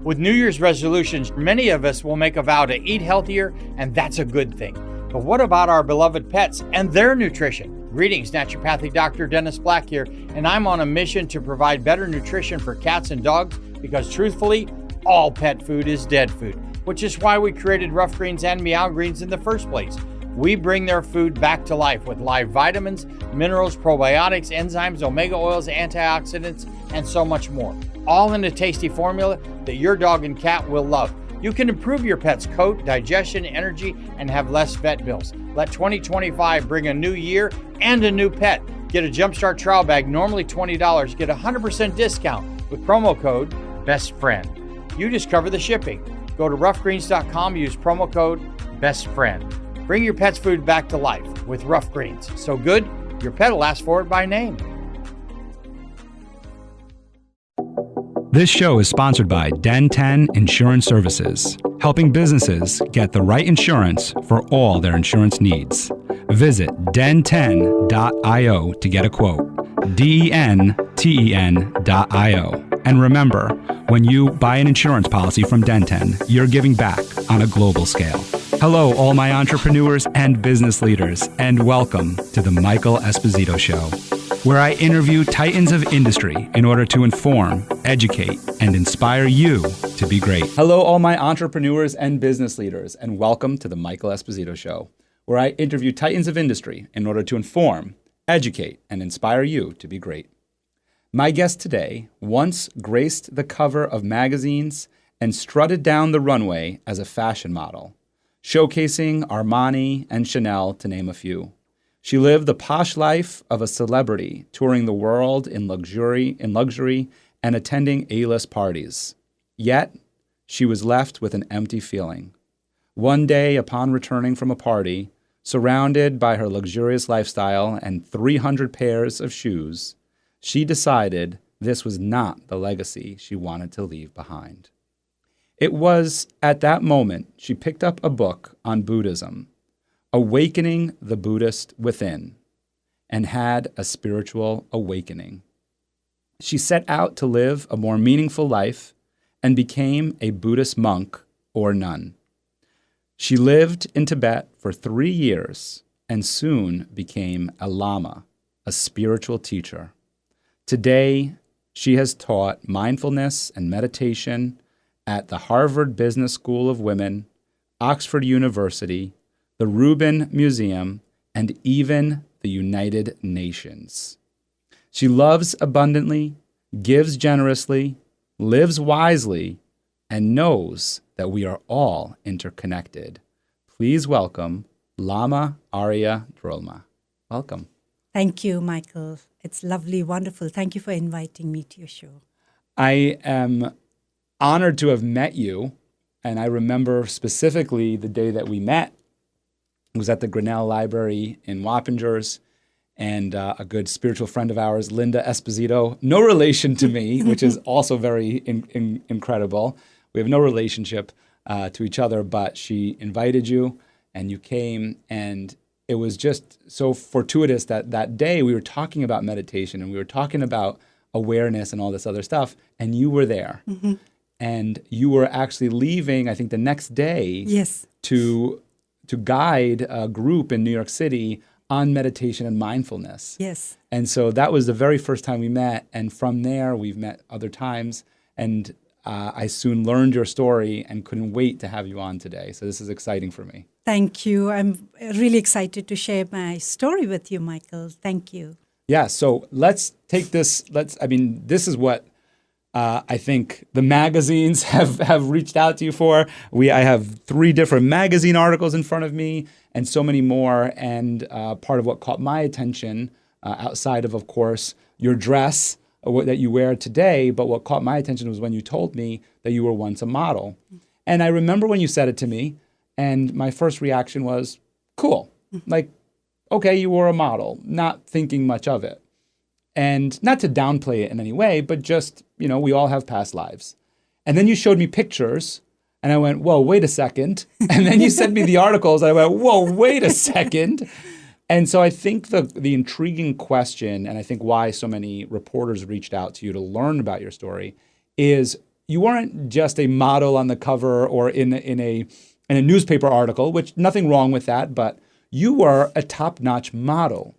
With New Year's resolutions, many of us will make a vow to eat healthier, and that's a good thing. But what about our beloved pets and their nutrition? Greetings, naturopathic Dr. Dennis Black here, and I'm on a mission to provide better nutrition for cats and dogs because truthfully, all pet food is dead food, which is why we created Rough Greens and Meow Greens in the first place. We bring their food back to life with live vitamins, minerals, probiotics, enzymes, omega oils, antioxidants, and so much more. All in a tasty formula that your dog and cat will love. You can improve your pet's coat, digestion, energy, and have less vet bills. Let 2025 bring a new year and a new pet. Get a Jumpstart trial bag, normally $20. Get a 100% discount with promo code BESTFRIEND. You just cover the shipping. Go to roughgreens.com, use promo code BESTFRIEND. Bring your pet's food back to life with Rough Greens. So good, your pet will ask for it by name. This show is sponsored by Den 10 Insurance Services, helping businesses get the right insurance for all their insurance needs. Visit den10.io to get a quote. DENTEN.io. And remember, when you buy an insurance policy from Den 10, you're giving back on a global scale. Hello, all my entrepreneurs and business leaders, and welcome to the Michael Esposito Show, where I interview titans of industry in order to inform, educate, and inspire you to be great. Hello, all my entrepreneurs and business leaders, and welcome to the Michael Esposito Show, where I interview titans of industry in order to inform, educate, and inspire you to be great. My guest today once graced the cover of magazines and strutted down the runway as a fashion model, showcasing Armani and Chanel, to name a few. She lived the posh life of a celebrity, touring the world in luxury and attending A-list parties. Yet, she was left with an empty feeling. One day, upon returning from a party, surrounded by her luxurious lifestyle and 300 pairs of shoes, she decided this was not the legacy she wanted to leave behind. It was at that moment she picked up a book on Buddhism, Awakening the Buddhist Within, and had a spiritual awakening. She set out to live a more meaningful life and became a Buddhist monk or nun. She lived in Tibet for 3 years and soon became a Lama, a spiritual teacher. Today, she has taught mindfulness and meditation at the Harvard Business School of Women, Oxford University, the Rubin Museum, and even the United Nations. She loves abundantly, gives generously, lives wisely, and knows that we are all interconnected. Please welcome Lama Aria Drolma. Welcome. Thank you, Michael. It's lovely, wonderful. Thank you for inviting me to your show. I am honored to have met you, and I remember specifically the day that we met. It was at the Grinnell Library in Wappingers, and a good spiritual friend of ours, Linda Esposito, no relation to me, which is also very incredible. We have no relationship to each other, but she invited you, and you came, and it was just so fortuitous that that day we were talking about meditation, and we were talking about awareness and all this other stuff, and you were there. Mm-hmm. And you were actually leaving, I think, the next day yes. to guide a group in New York City on meditation and mindfulness. Yes. And so that was the very first time we met. And from there, we've met other times. And I soon learned your story and couldn't wait to have you on today. So this is exciting for me. Thank you. I'm really excited to share my story with you, Michael. Thank you. Yeah. So let's take this. This is what I think the magazines have reached out to you for. I have 3 different magazine articles in front of me and so many more. And part of what caught my attention, outside of course, your dress that you wear today, but what caught my attention was when you told me that you were once a model. And I remember when you said it to me, and my first reaction was, cool. Like, okay, you were a model, not thinking much of it. And not to downplay it in any way, but just, we all have past lives. And then you showed me pictures, and I went, whoa, wait a second. And then you sent me the articles, and I went, whoa, wait a second. And so I think the intriguing question, and I think why so many reporters reached out to you to learn about your story, is you weren't just a model on the cover or in a newspaper article, which nothing wrong with that, but you were a top-notch model,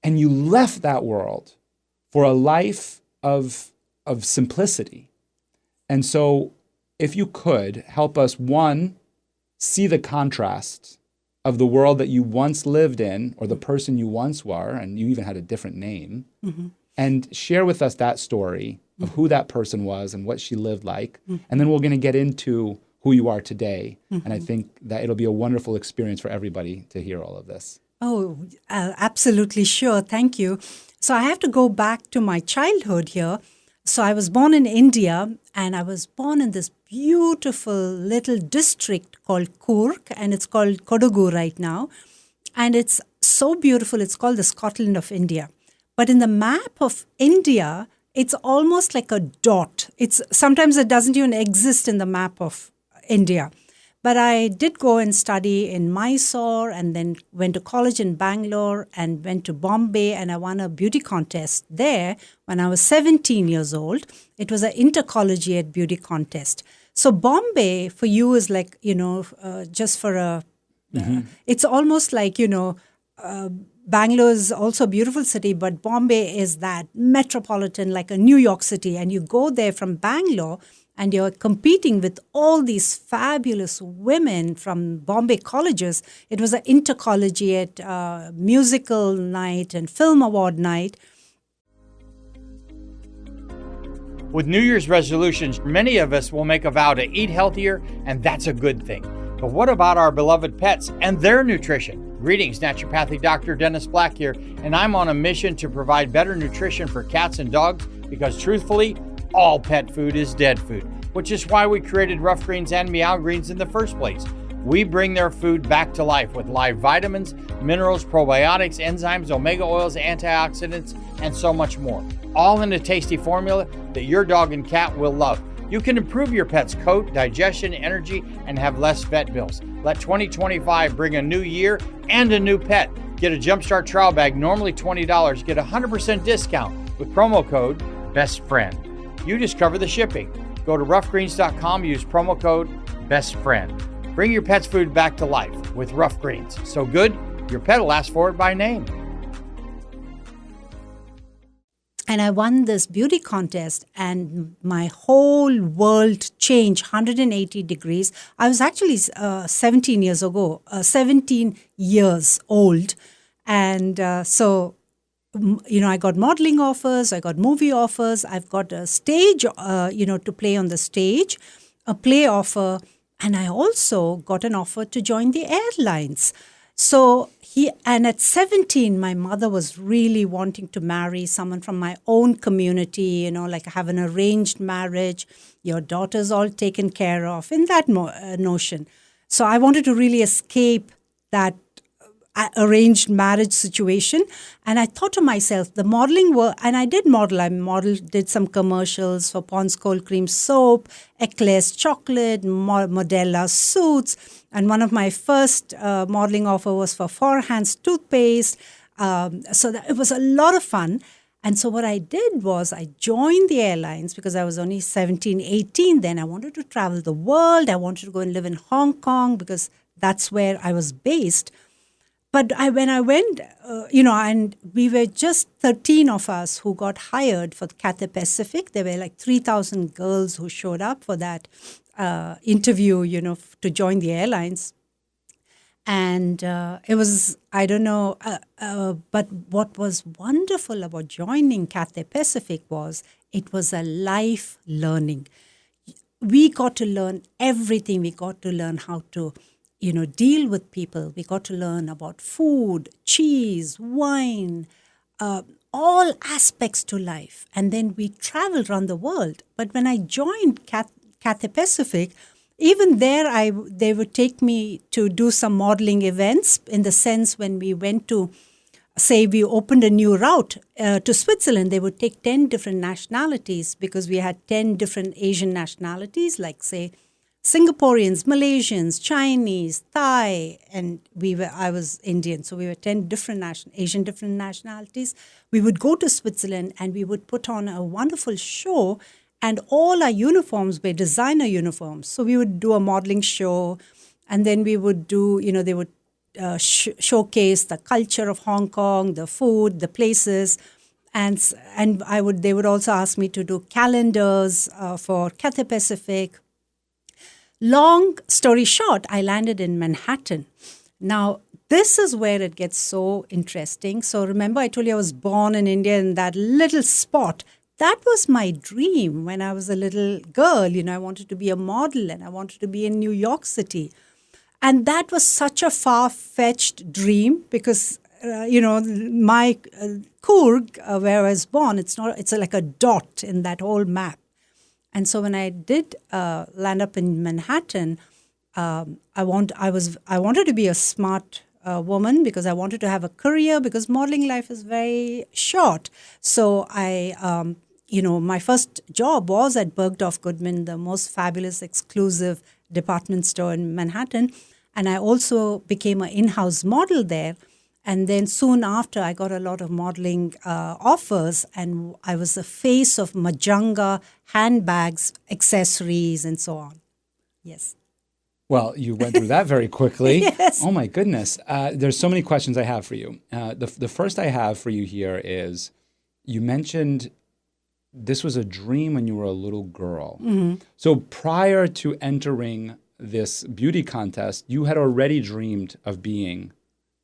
and you left that world for a life of simplicity. And so if you could help us, one, see the contrast of the world that you once lived in, or the person you once were, and you even had a different name, and share with us that story of who that person was and what she lived like. And then we're going to get into who you are today. And I think that it'll be a wonderful experience for everybody to hear all of this. Oh, absolutely sure. Thank you. So I have to go back to my childhood here. So I was born in India, and I was born in this beautiful little district called Coorg, and it's called Kodagu right now. And it's so beautiful. It's called the Scotland of India. But in the map of India, it's almost like a dot. Sometimes it doesn't even exist in the map of India. But I did go and study in Mysore, and then went to college in Bangalore, and went to Bombay, and I won a beauty contest there when I was 17 years old. It was an intercollegiate beauty contest. So Bombay for you is like, just for a, it's almost like, Bangalore is also a beautiful city, but Bombay is that metropolitan, like a New York City. And you go there from Bangalore, and you're competing with all these fabulous women from Bombay colleges. It was an intercollegiate musical night and film award night. With New Year's resolutions, many of us will make a vow to eat healthier, and that's a good thing. But what about our beloved pets and their nutrition? Greetings, Naturopathic Dr. Dennis Black here, and I'm on a mission to provide better nutrition for cats and dogs because truthfully, all pet food is dead food, which is why we created Rough Greens and Meow Greens in the first place. We bring their food back to life with live vitamins, minerals, probiotics, enzymes, omega oils, antioxidants, and so much more, all in a tasty formula that your dog and cat will love. You can improve your pet's coat, digestion, energy, and have less vet bills. Let 2025 bring a new year and a new pet. Get a Jumpstart trial bag, normally $20. Get a 100% discount with promo code BESTFRIEND. You just cover the shipping. Go to roughgreens.com, use promo code BESTFRIEND. Bring your pet's food back to life with Rough Greens. So good, your pet will ask for it by name. And I won this beauty contest, and my whole world changed 180 degrees. I was actually 17 years old. And I got modeling offers, I got movie offers, I've got a stage, to play on the stage, a play offer, and I also got an offer to join the airlines. And at 17, my mother was really wanting to marry someone from my own community, like have an arranged marriage, your daughter's all taken care of, in that notion. So I wanted to really escape that arranged marriage situation. And I thought to myself, the modeling work, and I did model. Did some commercials for Pond's Cold Cream Soap, Eclairs Chocolate, Modella Suits. And one of my first modeling offer was for Forhands Toothpaste. It was a lot of fun. And so what I did was I joined the airlines because I was only 17, 18 then. I wanted to travel the world. I wanted to go and live in Hong Kong because that's where I was based. But when I went, and we were just 13 of us who got hired for Cathay Pacific. There were like 3,000 girls who showed up for that interview, to join the airlines. And it was, but what was wonderful about joining Cathay Pacific was it was a life learning. We got to learn everything. We got to learn how to deal with people. We got to learn about food, cheese, wine, all aspects to life. And then we traveled around the world. But when I joined Cathay Pacific, even there, they would take me to do some modeling events, in the sense when we went to, say, we opened a new route to Switzerland, they would take 10 different nationalities because we had 10 different Asian nationalities, like, say, Singaporeans, Malaysians, Chinese, Thai, and I was Indian, so we were 10 different Asian different nationalities. We would go to Switzerland and we would put on a wonderful show, And all our uniforms were designer uniforms. So we would do a modeling show, and then we would do, they would showcase the culture of Hong Kong, the food, the places. And they would also ask me to do calendars for Cathay Pacific. Long story short, I landed in Manhattan. Now, this is where it gets so interesting. So remember, I told you I was born in India in that little spot. That was my dream when I was a little girl. I wanted to be a model and I wanted to be in New York City. And that was such a far-fetched dream because, my Coorg, where I was born, it's like a dot in that whole map. And so when I did land up in Manhattan, I wanted to be a smart woman because I wanted to have a career because modeling life is very short. So my first job was at Bergdorf Goodman, the most fabulous exclusive department store in Manhattan. And I also became an in-house model there. And then soon after, I got a lot of modeling offers, and I was the face of Majanga handbags, accessories, and so on. Yes. Well, you went through that very quickly. Yes. Oh, my goodness. There's so many questions I have for you. The first I have for you here is, you mentioned this was a dream when you were a little girl. Mm-hmm. So prior to entering this beauty contest, you had already dreamed of being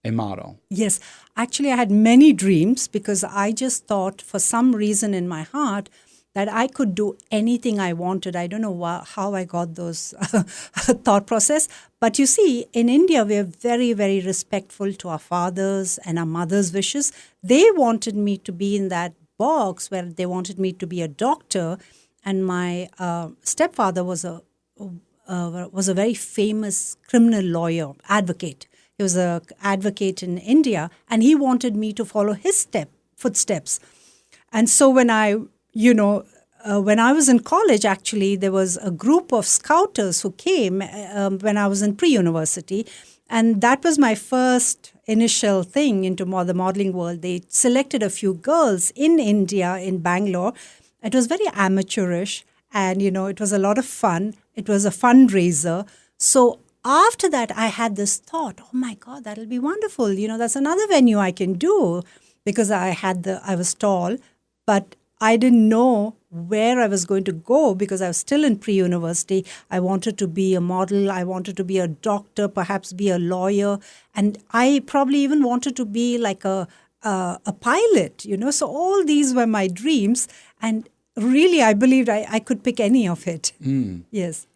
a model. Yes. Actually, I had many dreams because I just thought for some reason in my heart that I could do anything I wanted. I don't know how I got those thought process. But you see, in India, we are very, very respectful to our fathers and our mothers' wishes. They wanted me to be in that box where they wanted me to be a doctor. And my stepfather was a very famous criminal lawyer, advocate. He was an advocate in India, and he wanted me to follow his footsteps. And so when I was in college, actually, there was a group of scouters who came when I was in pre-university. And that was my first initial thing into the modeling world. They selected a few girls in India, in Bangalore. It was very amateurish, and, it was a lot of fun. It was a fundraiser. So after that, I had this thought, oh my God, that'll be wonderful. That's another venue I can do because I was tall, but I didn't know where I was going to go because I was still in pre-university. I wanted to be a model. I wanted to be a doctor, perhaps be a lawyer. And I probably even wanted to be like a pilot, So all these were my dreams. And really, I believed I could pick any of it. Mm. Yes.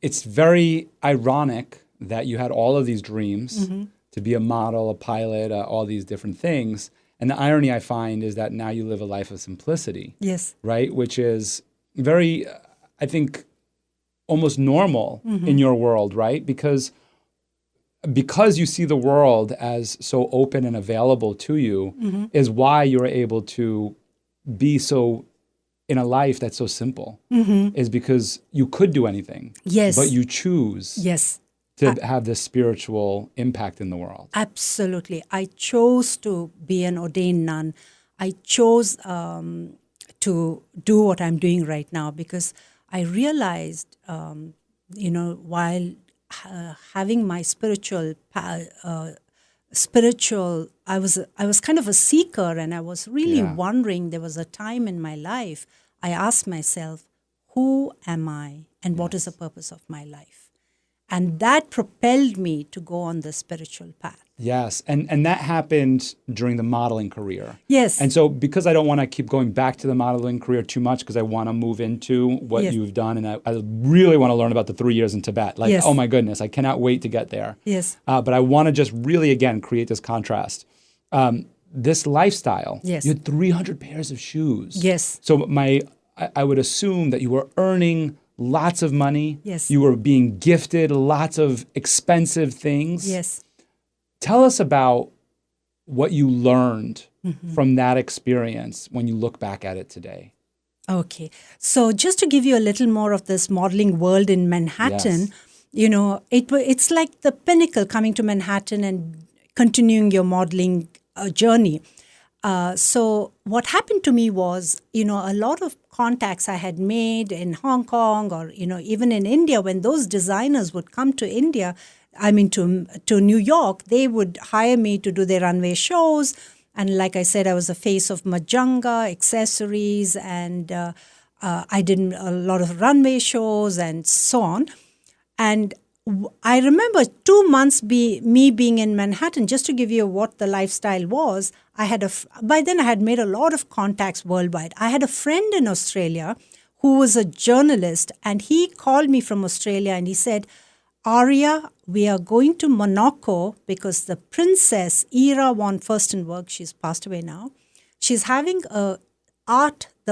It's very ironic that you had all of these dreams to be a model, a pilot, all these different things. And the irony I find is that now you live a life of simplicity. Yes. Right? Which is very, I think, almost normal in your world, right? Because you see the world as so open and available to you is why you're able to be so in a life that's so simple, is because you could do anything. Yes. But you choose yes. to have this spiritual impact in the world. Absolutely. I chose to be an ordained nun. I chose to do what I'm doing right now because I realized, while having my spiritual, I was kind of a seeker, and I was really wondering. There was a time in my life I asked myself, who am I and what is the purpose of my life? And that propelled me to go on the spiritual path. Yes. And that happened during the modeling career. Yes. And so because I don't want to keep going back to the modeling career too much because I want to move into what you've done. And I really want to learn about the 3 years in Tibet. Oh my goodness, I cannot wait to get there. Yes. But I want to just really, again, create this contrast. This lifestyle, you had 300 pairs of shoes. Yes. So I would assume that you were earning lots of money. Yes. You were being gifted lots of expensive things. Yes. Tell us about what you learned from that experience when you look back at it today. Okay. So just to give you a little more of this modeling world in Manhattan, it's like the pinnacle coming to Manhattan and continuing your modeling journey. So what happened to me was, a lot of contacts I had made in Hong Kong or, even in India, when those designers would come to India, to New York, they would hire me to do their runway shows. And like I said, I was the face of Majanga, accessories, and I did a lot of runway shows and so on. And I remember 2 months me being in Manhattan, just to give you what the lifestyle was. By then I had made a lot of contacts worldwide. I had a friend in Australia who was a journalist, and he called me from Australia and he said, Aria, we are going to Monaco because the Princess Ira von Furstenberg, she's passed away now, she's having the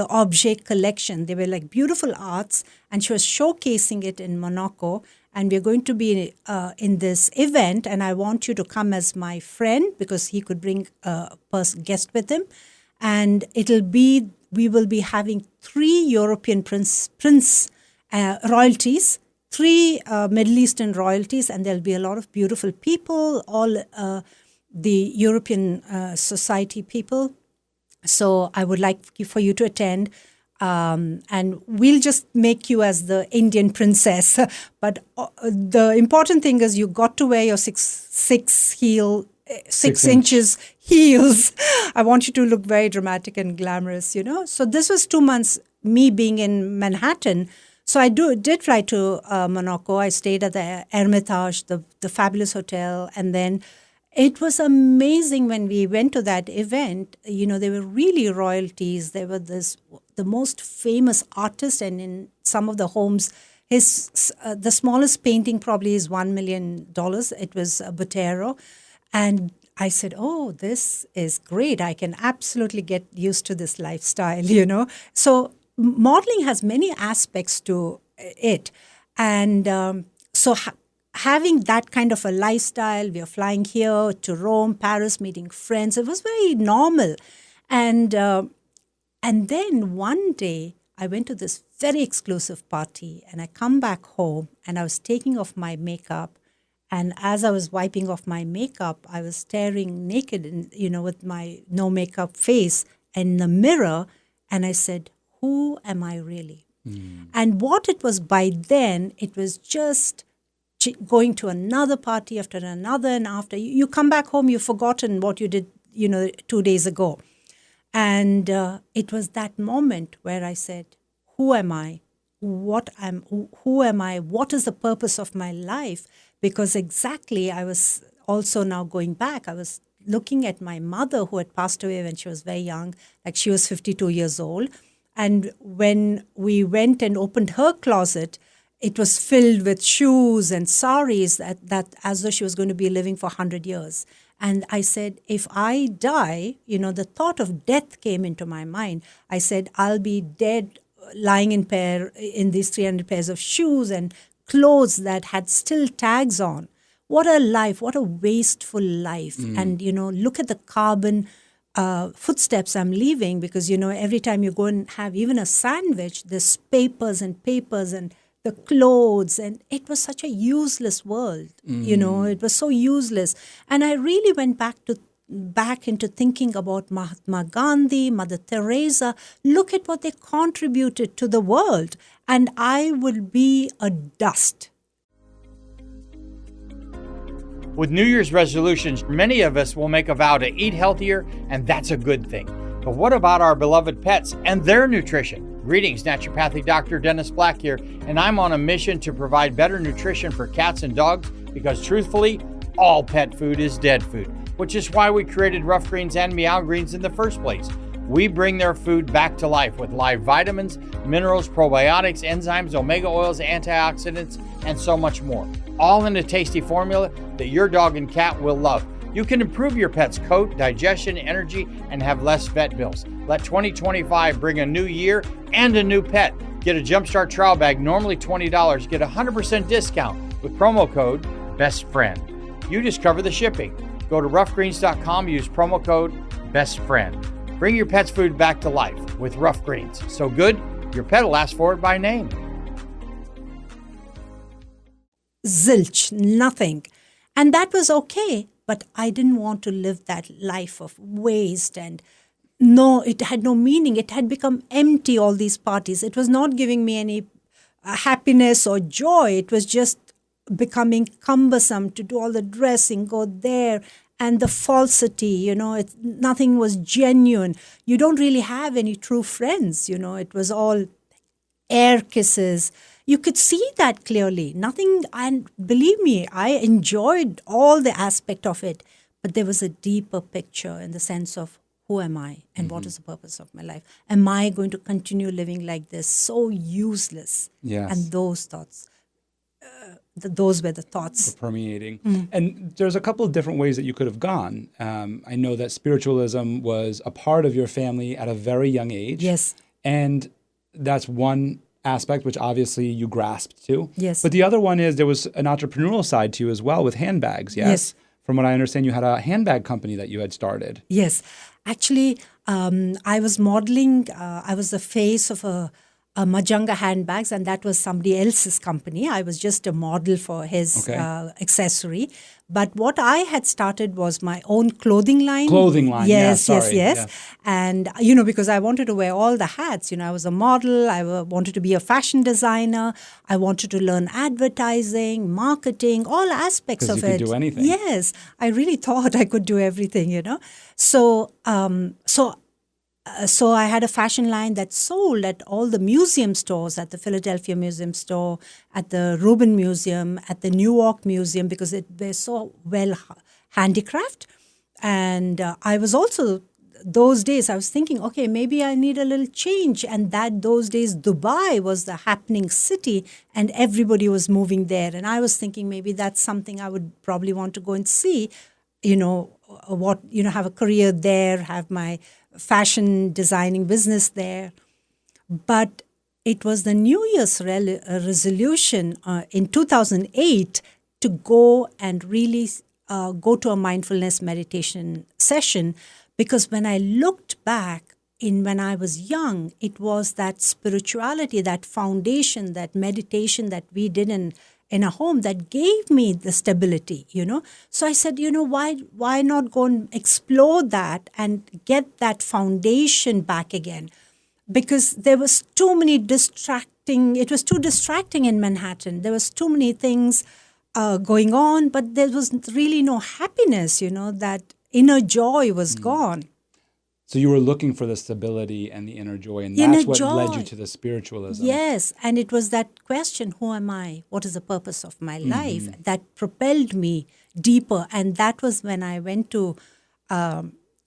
object collection. They were like beautiful arts, and she was showcasing it in Monaco. And we're going to be in this event, and I want you to come as my friend because he could bring a guest with him. And we will be having 3 European prince royalties, 3 Middle Eastern royalties, and there'll be a lot of beautiful people, all the European society people. So I would like for you to attend. And we'll just make you as the Indian princess. But the important thing is you got to wear your 6 inches heels. I want you to look very dramatic and glamorous, So this was 2 months, me being in Manhattan. So I did fly to Monaco. I stayed at the Hermitage, the fabulous hotel, and then it was amazing when we went to that event. There were really royalties. There were the most famous artist, and in some of the homes, the smallest painting probably is $1 million. It was Botero. And I said, oh, this is great. I can absolutely get used to this lifestyle, So modeling has many aspects to it. And having that kind of a lifestyle, we are flying here to Rome, Paris, meeting friends. It was very normal. And then one day, I went to this very exclusive party, and I come back home, and I was taking off my makeup. And as I was wiping off my makeup, I was staring naked, with my no makeup face in the mirror. And I said, who am I really? And what it was by then, it was just going to another party after another, and after you come back home, you've forgotten what you did, 2 days ago. And it was that moment where I said, who am I? Who am I? What is the purpose of my life? Because exactly, I was also now going back. I was looking at my mother, who had passed away when she was very young, like she was 52 years old. And when we went and opened her closet, it was filled with shoes and saris that as though she was going to be living for 100 years. And I said, if I die, the thought of death came into my mind. I said, I'll be dead, lying in these 300 pairs of shoes and clothes that had still tags on. What a life, what a wasteful life. And, look at the carbon footsteps I'm leaving, because, every time you go and have even a sandwich, there's papers and the clothes, and it was such a useless world, it was so useless. And I really went back into thinking about Mahatma Gandhi, Mother Teresa. Look at what they contributed to the world, and I would be a dust. With New Year's resolutions, many of us will make a vow to eat healthier, and that's a good thing. But what about our beloved pets and their nutrition? Greetings, naturopathic Dr. Dennis Black here, and I'm on a mission to provide better nutrition for cats and dogs because truthfully, all pet food is dead food, which is why we created Rough Greens and Meow Greens in the first place. We bring their food back to life with live vitamins, minerals, probiotics, enzymes, omega oils, antioxidants, and so much more, all in a tasty formula that your dog and cat will love. You can improve your pet's coat, digestion, energy, and have less vet bills. Let 2025 bring a new year and a new pet. Get a Jumpstart trial bag, normally $20. Get a 100% discount with promo code BESTFRIEND. You just cover the shipping. Go to roughgreens.com, use promo code BESTFRIEND. Bring your pet's food back to life with Rough Greens. So good, your pet will ask for it by name. Zilch, nothing. And that was okay. But I didn't want to live that life of waste and No, it had no meaning. It had become empty, all these parties. It was not giving me any happiness or joy. It was just becoming cumbersome to do all the dressing, go there, and the falsity, nothing was genuine. You don't really have any true friends, it was all air kisses. You could see that clearly. Nothing, and believe me, I enjoyed all the aspect of it, but there was a deeper picture in the sense of who am I and what is the purpose of my life? Am I going to continue living like this? So useless. Yes. And those thoughts. Those were the thoughts. Permeating. And there's a couple of different ways that you could have gone. I know that spiritualism was a part of your family at a very young age. Yes. And that's one aspect which obviously you grasped to. Yes. But the other one is there was an entrepreneurial side to you as well with handbags, yes? Yes. From what I understand, you had a handbag company that you had started. Yes. Actually, I was modeling. I was the face of a Majanga handbags, and that was somebody else's company. I was just a model for his accessory. But what I had started was my own clothing line. Clothing line, yes. Yeah. And, because I wanted to wear all the hats. I was a model. I wanted to be a fashion designer. I wanted to learn advertising, marketing, all aspects of it. Because you could do anything. Yes. I really thought I could do everything, So I had a fashion line that sold at all the museum stores, at the Philadelphia Museum Store, at the Rubin Museum, at the Newark Museum, because they're so well handicraft. And I was also, those days, I was thinking, okay, maybe I need a little change. And those days, Dubai was the happening city and everybody was moving there. And I was thinking maybe that's something I would probably want to go and see, have a career there, have my fashion designing business there. But it was the New Year's resolution in 2008 to go and really go to a mindfulness meditation session, because when I looked back when I was young, it was that spirituality, that foundation, that meditation that we did in a home that gave me the stability, So I said, why not go and explore that and get that foundation back again? Because there was too many it was too distracting in Manhattan. There was too many things going on, but there was really no happiness, that inner joy was gone. So you were looking for the stability and the inner joy, and that's what led you to the spiritualism. Yes, and it was that question, who am I? What is the purpose of my life? That propelled me deeper. And that was when I went to,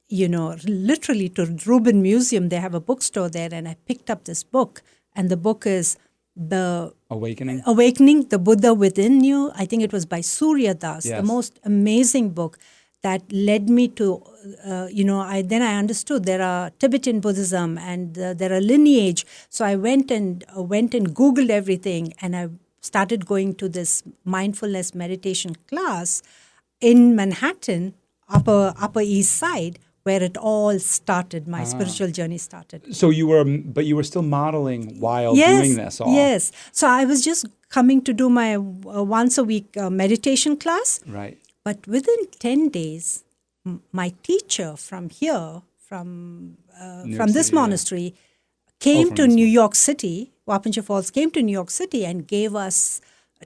literally to Rubin Museum. They have a bookstore there, and I picked up this book. And the book is The Awakening, the Buddha Within You. I think it was by Surya Das, the most amazing book that led me to, I understood there are Tibetan Buddhism and there are lineage. So I went and Googled everything, and I started going to this mindfulness meditation class in Manhattan, Upper East Side, where it all started. My spiritual journey started. So you were still modeling while doing this all. Yes. So I was just coming to do my once a week meditation class. Right. But within 10 days, my teacher from here, from this monastery, came to New York City, Wapincha Falls, came to New York City and gave us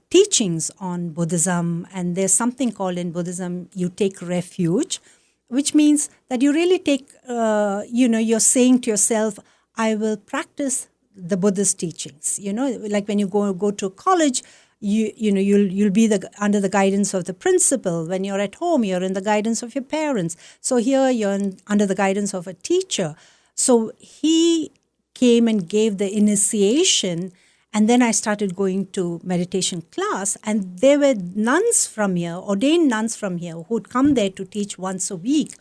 teachings on Buddhism. And there's something called in Buddhism, you take refuge, which means that you really take, you're saying to yourself, I will practice the Buddhist teachings. Like when you go to college, you'll be under the guidance of the principal. When you're at home, you're in the guidance of your parents. So here you're under the guidance of a teacher. So he came and gave the initiation, and then I started going to meditation class, and there were nuns from here, ordained nuns from here, who would come there to teach once a week.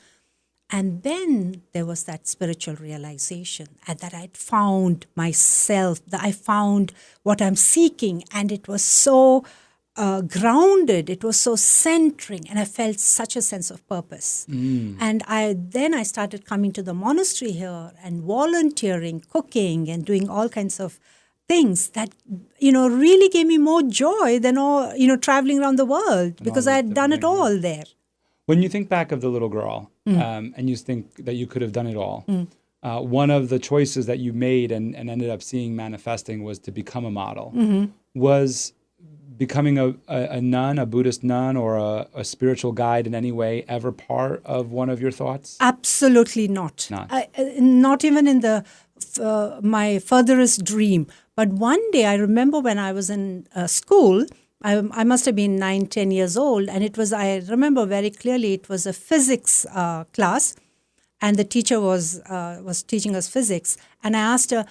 And then there was that spiritual realization that I'd found myself, that I found what I'm seeking, and it was so grounded, it was so centering, and I felt such a sense of purpose. And I started coming to the monastery here and volunteering, cooking, and doing all kinds of things that, really gave me more joy than all, traveling around the world, because I had done it all there. When you think back of the little girl, and you think that you could have done it all, one of the choices that you made and ended up seeing manifesting was to become a model. Was becoming a nun, a Buddhist nun, or a spiritual guide in any way ever part of one of your thoughts? Absolutely not. Not even in my furthest dream. But one day, I remember when I was in school, I must have been 9, 10 years old, and I remember very clearly, it was a physics class, and the teacher was teaching us physics, and I asked her,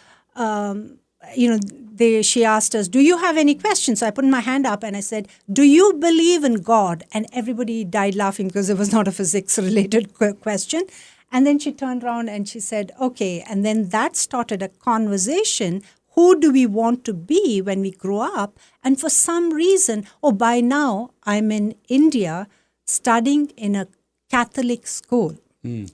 she asked us, do you have any questions? So I put my hand up and I said, do you believe in God? And everybody died laughing because it was not a physics-related question. And then she turned around and she said, okay. And then that started a conversation. Who do we want to be when we grow up? And for some reason, by now I'm in India studying in a Catholic school.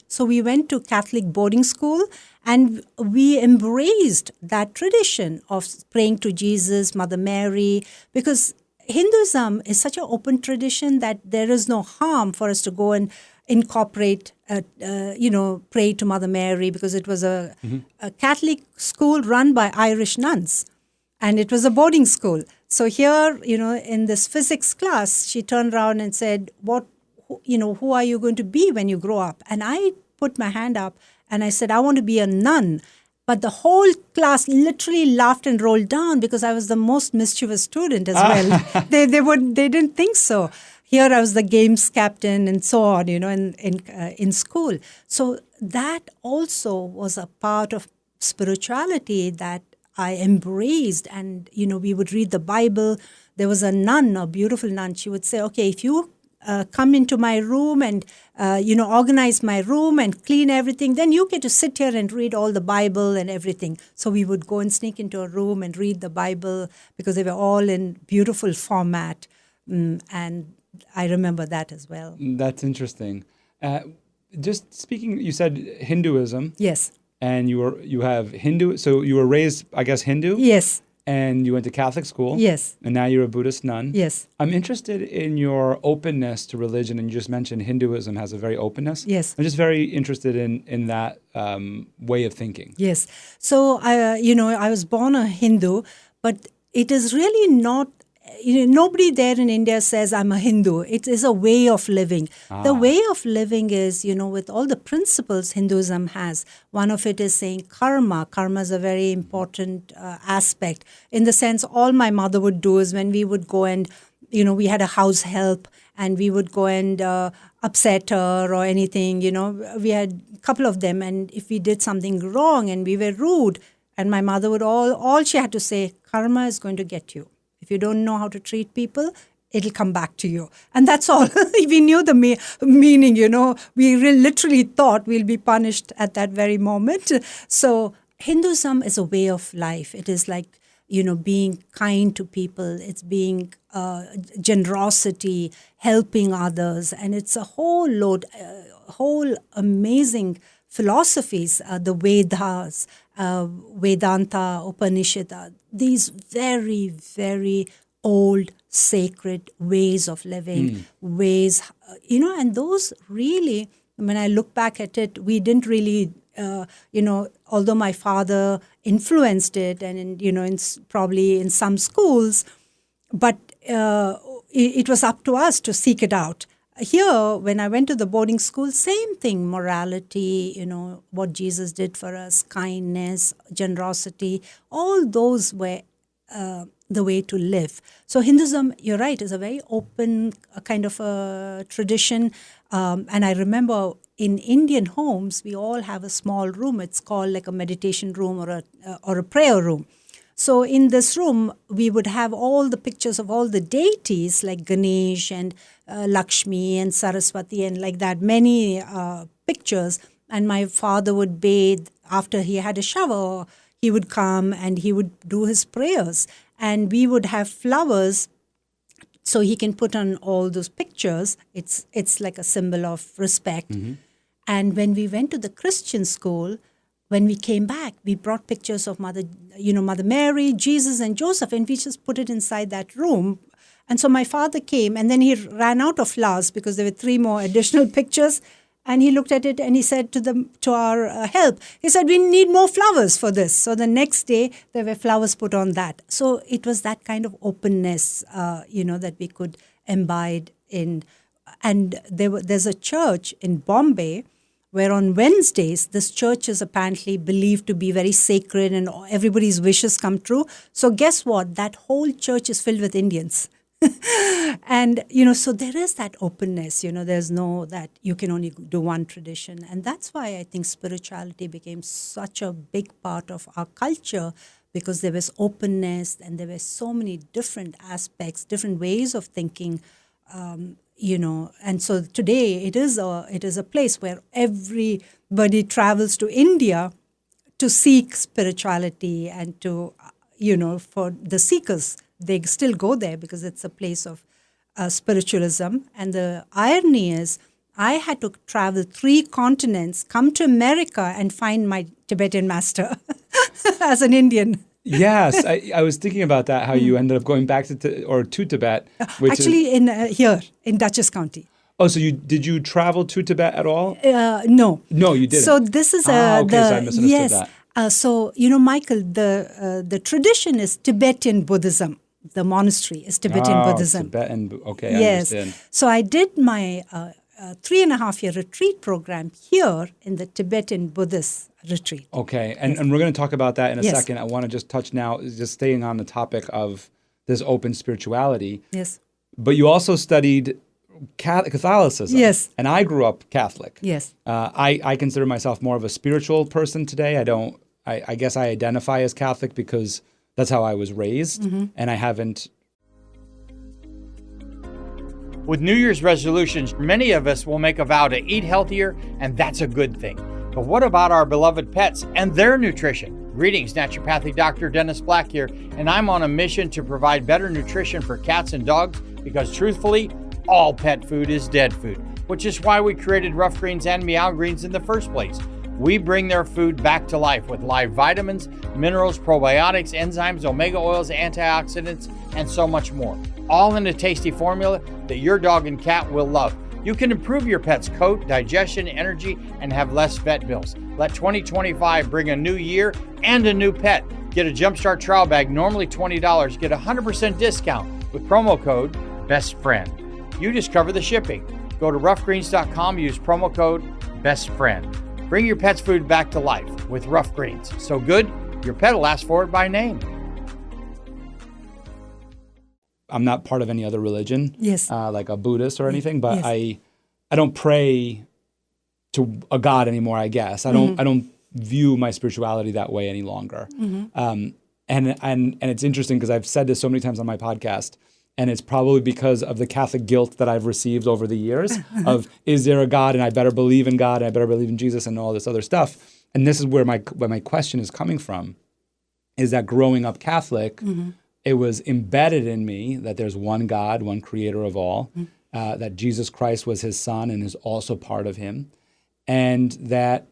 So we went to Catholic boarding school and we embraced that tradition of praying to Jesus, Mother Mary, because Hinduism is such an open tradition that there is no harm for us to go and incorporate, pray to Mother Mary, because it was a Catholic school run by Irish nuns. And it was a boarding school. So here, in this physics class, she turned around and said, who are you going to be when you grow up? And I put my hand up and I said, I want to be a nun. But the whole class literally laughed and rolled down because I was the most mischievous student as well. They didn't think so. Here I was the games captain and so on, in school. So that also was a part of spirituality that I embraced. And, we would read the Bible. There was a nun, a beautiful nun. She would say, okay, if you come into my room and, organize my room and clean everything, then you get to sit here and read all the Bible and everything. So we would go and sneak into a room and read the Bible because they were all in beautiful format. And I remember that as well. That's interesting. Just speaking, you said Hinduism. Yes. And you have Hindu, so you were raised, I guess, Hindu? Yes. And you went to Catholic school. Yes. And now you're a Buddhist nun. Yes. I'm interested in your openness to religion, and you just mentioned Hinduism has a very openness. Yes. I'm just very interested in that way of thinking. Yes. So, I was born a Hindu, but it is really not, nobody there in India says I'm a Hindu. It is a way of living. The way of living is, with all the principles Hinduism has. One of it is saying karma. Karma is a very important aspect. In the sense, all my mother would do is when we would go and, we had a house help and we would go and upset her or anything, we had a couple of them. And if we did something wrong and we were rude, and my mother would all she had to say, karma is going to get you. If you don't know how to treat people, it'll come back to you. And that's all. We knew the meaning, We literally thought we'll be punished at that very moment. So Hinduism is a way of life. It is like, being kind to people. It's being generosity, helping others. And it's a whole amazing philosophies, the Vedas, Vedanta, Upanishad, these very, very old sacred ways of living, and those really, when I look back at it, we didn't really, although my father influenced it and, probably in some schools, but it was up to us to seek it out. Here, when I went to the boarding school, same thing, morality, what Jesus did for us, kindness, generosity, all those were the way to live. So Hinduism, you're right, is a very open kind of a tradition. And I remember in Indian homes, we all have a small room. It's called like a meditation room or a prayer room. So in this room, we would have all the pictures of all the deities like Ganesh and Lakshmi and Saraswati and like that, many pictures. And my father would bathe after he had a shower. He would come and he would do his prayers. And we would have flowers so he can put on all those pictures. It's like a symbol of respect. Mm-hmm. And when we went to the Christian school, when we came back, we brought pictures of Mother Mary, Jesus, and Joseph, and we just put it inside that room. And so my father came, and then he ran out of flowers because there were 3 more additional pictures. And he looked at it and he said to our help, he said, we need more flowers for this. So the next day there were flowers put on that. So it was that kind of openness, that we could imbibe in. And there's a church in Bombay where on Wednesdays, this church is apparently believed to be very sacred and everybody's wishes come true. So guess what? That whole church is filled with Indians. And, so there is that openness, there's no that you can only do one tradition. And that's why I think spirituality became such a big part of our culture, because there was openness and there were so many different aspects, different ways of thinking, and so today it is a place where everybody travels to India to seek spirituality and to, for the seekers, they still go there because it's a place of spiritualism. And the irony is, I had to travel 3 continents, come to America and find my Tibetan master as an Indian. Yes, I was thinking about that, how you ended up going back to Tibet. Which actually here in Dutchess County. Oh, so did you travel to Tibet at all? No. No, you didn't. So this is so I misunderstood that. So, Michael, the tradition is Tibetan Buddhism. The monastery is Tibetan Buddhism. Tibetan, okay, yes. I understand. So I did my 3.5-year retreat program here in the Tibetan Buddhist retreat. Okay, and we're going to talk about that in a second. I want to just touch now, just staying on the topic of this open spirituality. Yes. But you also studied Catholicism. Yes. And I grew up Catholic. Yes. I consider myself more of a spiritual person today. I guess I identify as Catholic because that's how I was raised, and I haven't. With New Year's resolutions, many of us will make a vow to eat healthier, and that's a good thing. But what about our beloved pets and their nutrition? Greetings, Naturopathic Dr. Dennis Black here, and I'm on a mission to provide better nutrition for cats and dogs because truthfully, all pet food is dead food, which is why we created Rough Greens and Meow Greens in the first place. We bring their food back to life with live vitamins, minerals, probiotics, enzymes, omega oils, antioxidants, and so much more. All in a tasty formula that your dog and cat will love. You can improve your pet's coat, digestion, energy, and have less vet bills. Let 2025 bring a new year and a new pet. Get a Jumpstart trial bag, normally $20. Get a 100% discount with promo code BESTFRIEND. You just cover the shipping. Go to roughgreens.com, use promo code BESTFRIEND. Bring your pet's food back to life with Rough Greens. So good, your pet will ask for it by name. I'm not part of any other religion, yes, like a Buddhist or anything, but yes. I don't pray to a God anymore, I guess. I don't view my spirituality that way any longer. And it's interesting because I've said this so many times on my podcast, and it's probably because of the Catholic guilt that I've received over the years of, is there a God? And I better believe in God, and I better believe in Jesus and all this other stuff. And this is where my question is coming from, is that growing up Catholic, it was embedded in me that there's one God, one creator of all, that Jesus Christ was his son and is also part of him. And that,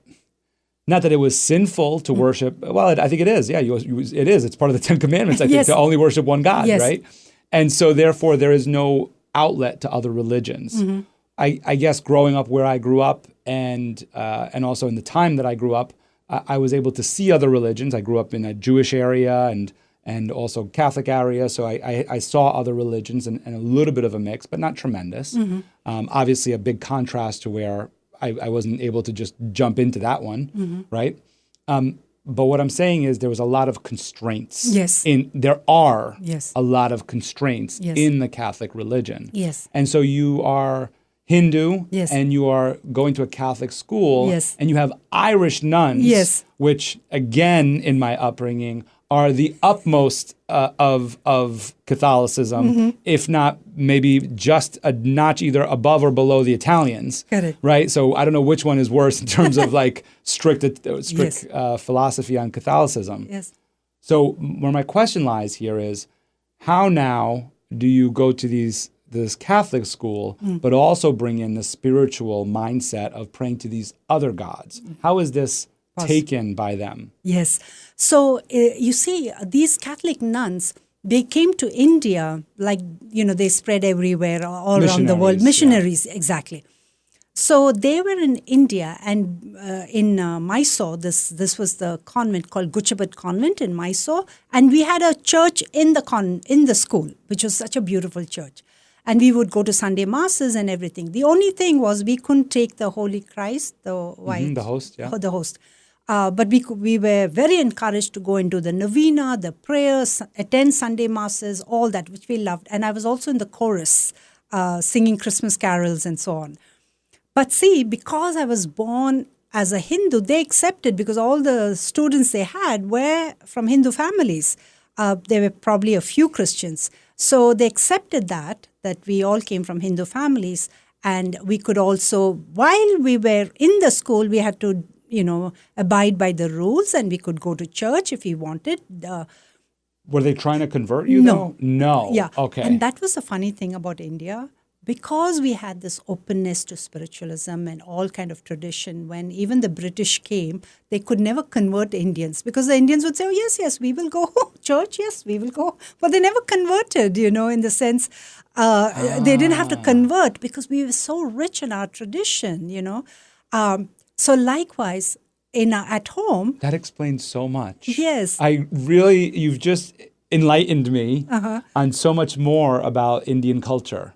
not that it was sinful to worship, well, I think it is. Yeah, it is. It's part of the 10 Commandments, I think, yes. to only worship one God, yes. right? And so therefore there is no outlet to other religions. I guess growing up where I grew up and also in the time that I grew up, I was able to see other religions. I grew up in a Jewish area and also Catholic area, so I saw other religions and a little bit of a mix, but not tremendous. Obviously a big contrast to where I wasn't able to just jump into that one, right? But what I'm saying is there was a lot of constraints. Yes. There are yes. a lot of constraints yes. in the Catholic religion. Yes. And so you are Hindu yes. and you are going to a Catholic school yes. and you have Irish nuns, yes. which again, in my upbringing, are the utmost of Catholicism, if not maybe just a notch either above or below the Italians. Correct. Right? So I don't know which one is worse in terms of like strict yes. philosophy on Catholicism. Yes. So where my question lies here is, how now do you go to this Catholic school, but also bring in the spiritual mindset of praying to these other gods? How is this taken by them? Yes. So you see, these Catholic nuns, they came to India, like, they spread everywhere, all around the world. Missionaries, yeah. Exactly. So they were in India, and in Mysore, this was the convent called Guchabat Convent in Mysore, and we had a church in the school, which was such a beautiful church. And we would go to Sunday masses and everything. The only thing was we couldn't take the Holy Christ, the white, the host, yeah. the host. But we were very encouraged to go and do the novena, the prayers, attend Sunday masses, all that, which we loved. And I was also in the chorus, singing Christmas carols and so on. But see, because I was born as a Hindu, they accepted, because all the students they had were from Hindu families. There were probably a few Christians. So they accepted that we all came from Hindu families. And we could also, while we were in the school, we had to, abide by the rules, and we could go to church if we wanted. Were they trying to convert you, No. though? No. Yeah. Okay. And that was the funny thing about India. Because we had this openness to spiritualism and all kind of tradition, when even the British came, they could never convert Indians, because the Indians would say, oh, yes, we will go. Church, yes, we will go. But they never converted, in the sense they didn't have to convert because we were so rich in our tradition, So likewise, at home. That explains so much. Yes. You've just enlightened me on so much more about Indian culture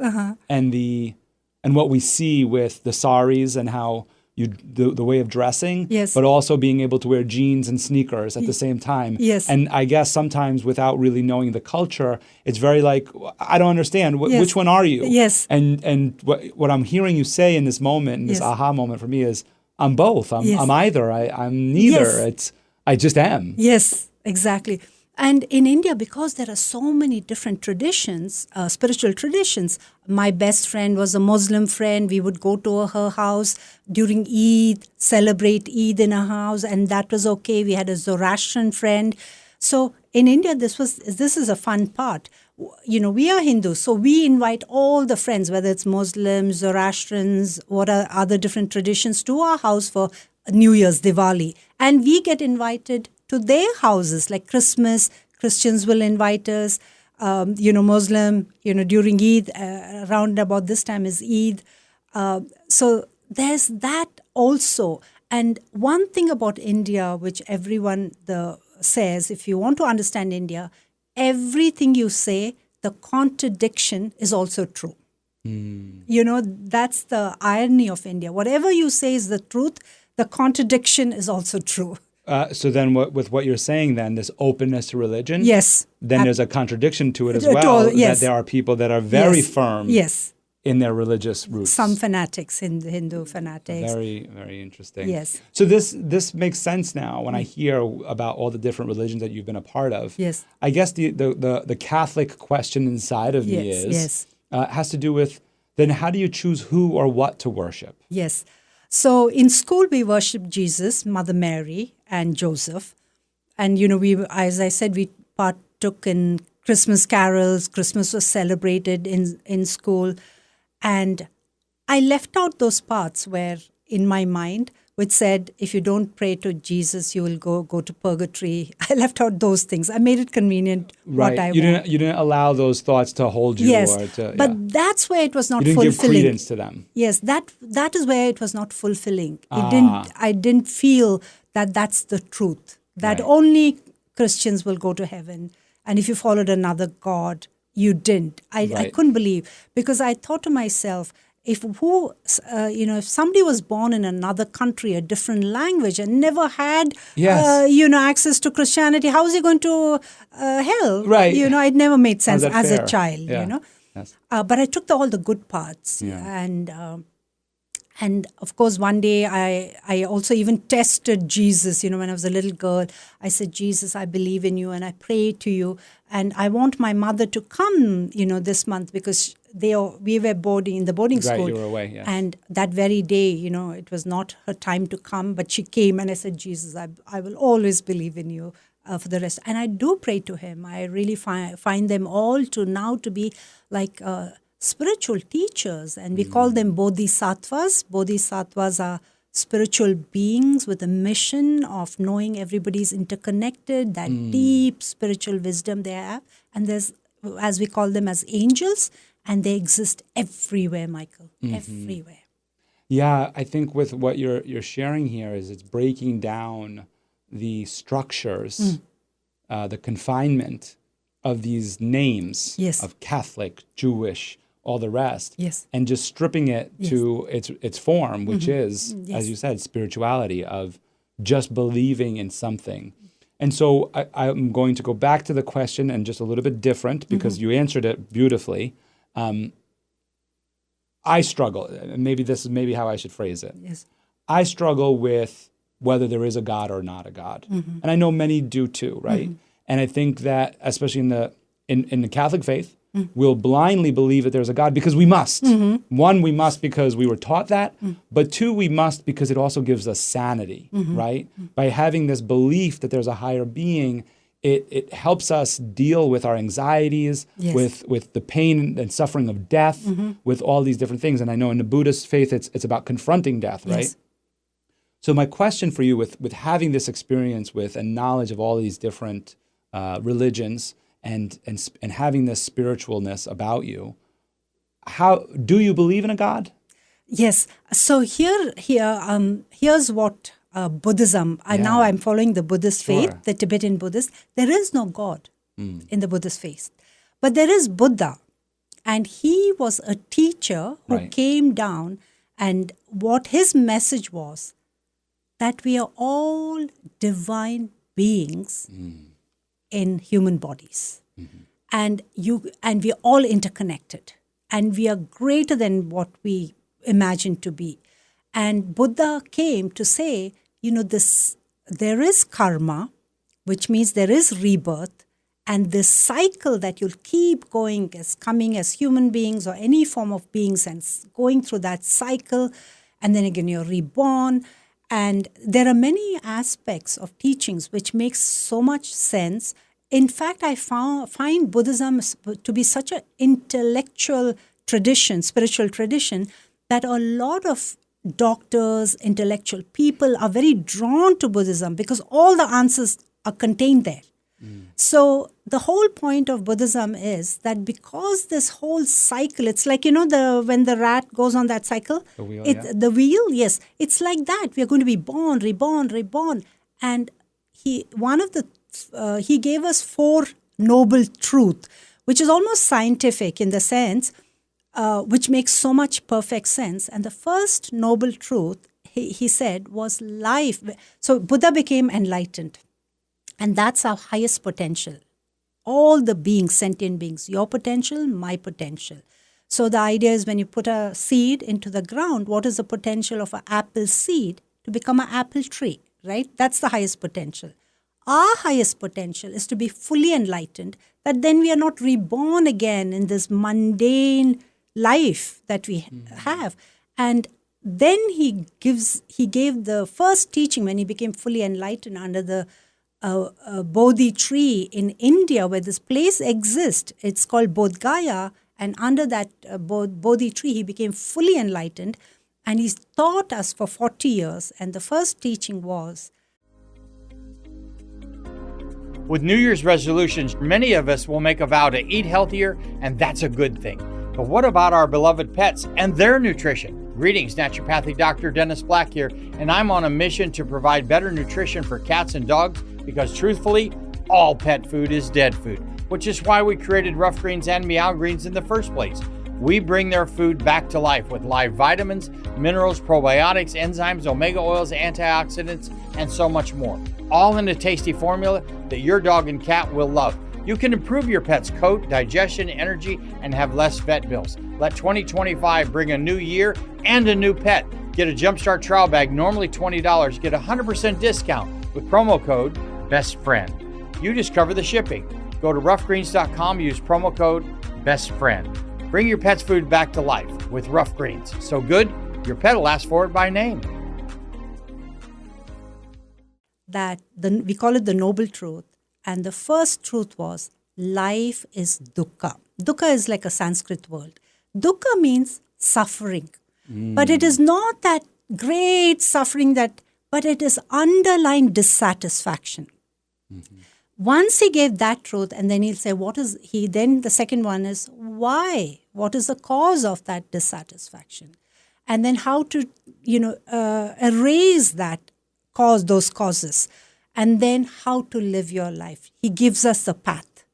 and what we see with the saris and how the way of dressing, yes. but also being able to wear jeans and sneakers at the same time. Yes. And I guess sometimes without really knowing the culture, it's very like, I don't understand. Yes. Which one are you? Yes. And what I'm hearing you say in this moment, in this Yes. aha moment for me is, I'm both. Yes. I'm either. I'm neither. Yes. I just am. Yes, exactly. And in India, because there are so many different traditions, spiritual traditions, my best friend was a Muslim friend. We would go to her house during Eid, celebrate Eid in her house, and that was okay. We had a Zoroastrian friend. So in India, this is a fun part. We are Hindus, so we invite all the friends, whether it's Muslims, Zoroastrians, what are other different traditions, to our house for New Year's, Diwali. And we get invited to their houses, like Christmas. Christians will invite us, Muslim, during Eid, around about this time is Eid. So there's that also. And one thing about India, which everyone says, if you want to understand India, everything you say, the contradiction is also true. That's the irony of India. Whatever you say is the truth, the contradiction is also true. So then with what you're saying then, this openness to religion, yes, then there's a contradiction to it as well, yes. that there are people that are very yes. firm yes. in their religious roots. Some fanatics, Hindu fanatics. Very, very interesting. Yes. So this makes sense now when I hear about all the different religions that you've been a part of. Yes. I guess the Catholic question inside of me has to do with, then how do you choose who or what to worship? Yes. So in school, we worshiped Jesus, Mother Mary, and Joseph. And, as I said, we partook in Christmas carols. Christmas was celebrated in school. And I left out those parts where, in my mind, which said, if you don't pray to Jesus, you will go to purgatory. I left out those things. I made it convenient what I want. You didn't allow those thoughts to hold you. Yes, But that's where it was not fulfilling. You didn't fulfilling. give credence to them. Yes, that is where it was not fulfilling. I didn't feel that that's the truth, that only Christians will go to heaven. And if you followed another God, you didn't. I couldn't believe, because I thought to myself, if somebody was born in another country, a different language, and never had, access to Christianity, how is he going to hell? Right. It never made sense as fair? a child, Yeah. Yes. But I took all the good parts. Yeah. And of course, one day I also even tested Jesus. When I was a little girl, I said, Jesus, I believe in you and I pray to you. And I want my mother to come, this month, because we were boarding in the boarding school. Right, you were away, yes. And that very day, it was not her time to come, but she came and I said, Jesus, I will always believe in you for the rest. And I do pray to him. I really find them all to be like spiritual teachers, and we call them bodhisattvas. Bodhisattvas are spiritual beings with a mission of knowing everybody's interconnected, that deep spiritual wisdom they have. And there's, as we call them, as angels, and they exist everywhere, Michael, everywhere. Yeah, I think with what you're sharing here is it's breaking down the structures, the confinement of these names Yes. of Catholic, Jewish, all the rest, Yes. and just stripping it to its form, which is, Yes. as you said, spirituality of just believing in something. And so I'm going to go back to the question and just a little bit different because you answered it beautifully. I struggle, and maybe this is how I should phrase it. Yes. I struggle with whether there is a God or not a God. And I know many do too, right? And I think that especially in the Catholic faith, we'll blindly believe that there's a God because we must. One, we must because we were taught that, but two, we must because it also gives us sanity, right? By having this belief that there's a higher being, it helps us deal with our anxieties, Yes. with the pain and suffering of death, with all these different things. And I know in the Buddhist faith, it's about confronting death, right? Yes. So my question for you with having this experience with and knowledge of all these different religions and having this spiritualness about you, how do you believe in a God? Yes. So here's what Buddhism. Now I'm following the Buddhist faith, Sure. the Tibetan Buddhist. There is no God in the Buddhist faith, but there is Buddha, and he was a teacher who Right. came down, and what his message was that we are all divine beings in human bodies, and we are all interconnected, and we are greater than what we imagine to be. And Buddha came to say, there is karma, which means there is rebirth, and this cycle that you'll keep coming as human beings or any form of beings and going through that cycle, and then again you're reborn. And there are many aspects of teachings which makes so much sense. In fact, I find Buddhism to be such an intellectual tradition, spiritual tradition, that a lot of doctors, intellectual people are very drawn to Buddhism because all the answers are contained there. So the whole point of Buddhism is that because this whole cycle, it's like, when the rat goes on that cycle. The wheel, The wheel, yes. It's like that. We are going to be born, reborn, reborn. And he gave us 4 noble truths, which is almost scientific in the sense, which makes so much perfect sense. And the first noble truth, he said, was life. So Buddha became enlightened. And that's our highest potential. All the beings, sentient beings, your potential, my potential. So the idea is when you put a seed into the ground, what is the potential of an apple seed to become an apple tree, right? That's the highest potential. Our highest potential is to be fully enlightened, that then we are not reborn again in this mundane life that we have. And then he gave the first teaching when he became fully enlightened under the Bodhi tree in India, where this place exists. It's called Bodh Gaya, and under that Bodhi tree, he became fully enlightened, and he's taught us for 40 years. And the first teaching was, With New Year's resolutions, many of us will make a vow to eat healthier, and that's a good thing. But what about our beloved pets and their nutrition? Greetings, Naturopathic Dr. Dennis Black here, and I'm on a mission to provide better nutrition for cats and dogs because truthfully, all pet food is dead food, which is why we created Rough Greens and Meow Greens in the first place. We bring their food back to life with live vitamins, minerals, probiotics, enzymes, omega oils, antioxidants, and so much more, all in a tasty formula that your dog and cat will love. You can improve your pet's coat, digestion, energy, and have less vet bills. Let 2025 bring a new year and a new pet. Get a Jumpstart trial bag, normally $20. Get a 100% discount with promo code BESTFRIEND. You just cover the shipping. Go to roughgreens.com, use promo code BESTFRIEND. Bring your pet's food back to life with Rough Greens. So good, your pet will ask for it by name. that we call it the noble truth. And the first truth was life is dukkha. Dukkha is like a Sanskrit word. Dukkha means suffering. But it is not that great suffering but it is underlying dissatisfaction. Once he gave that truth, and then he'll say, then the second one is why? What is the cause of that dissatisfaction? and then how to, erase those causes, and then how to live your life. He gives us the path.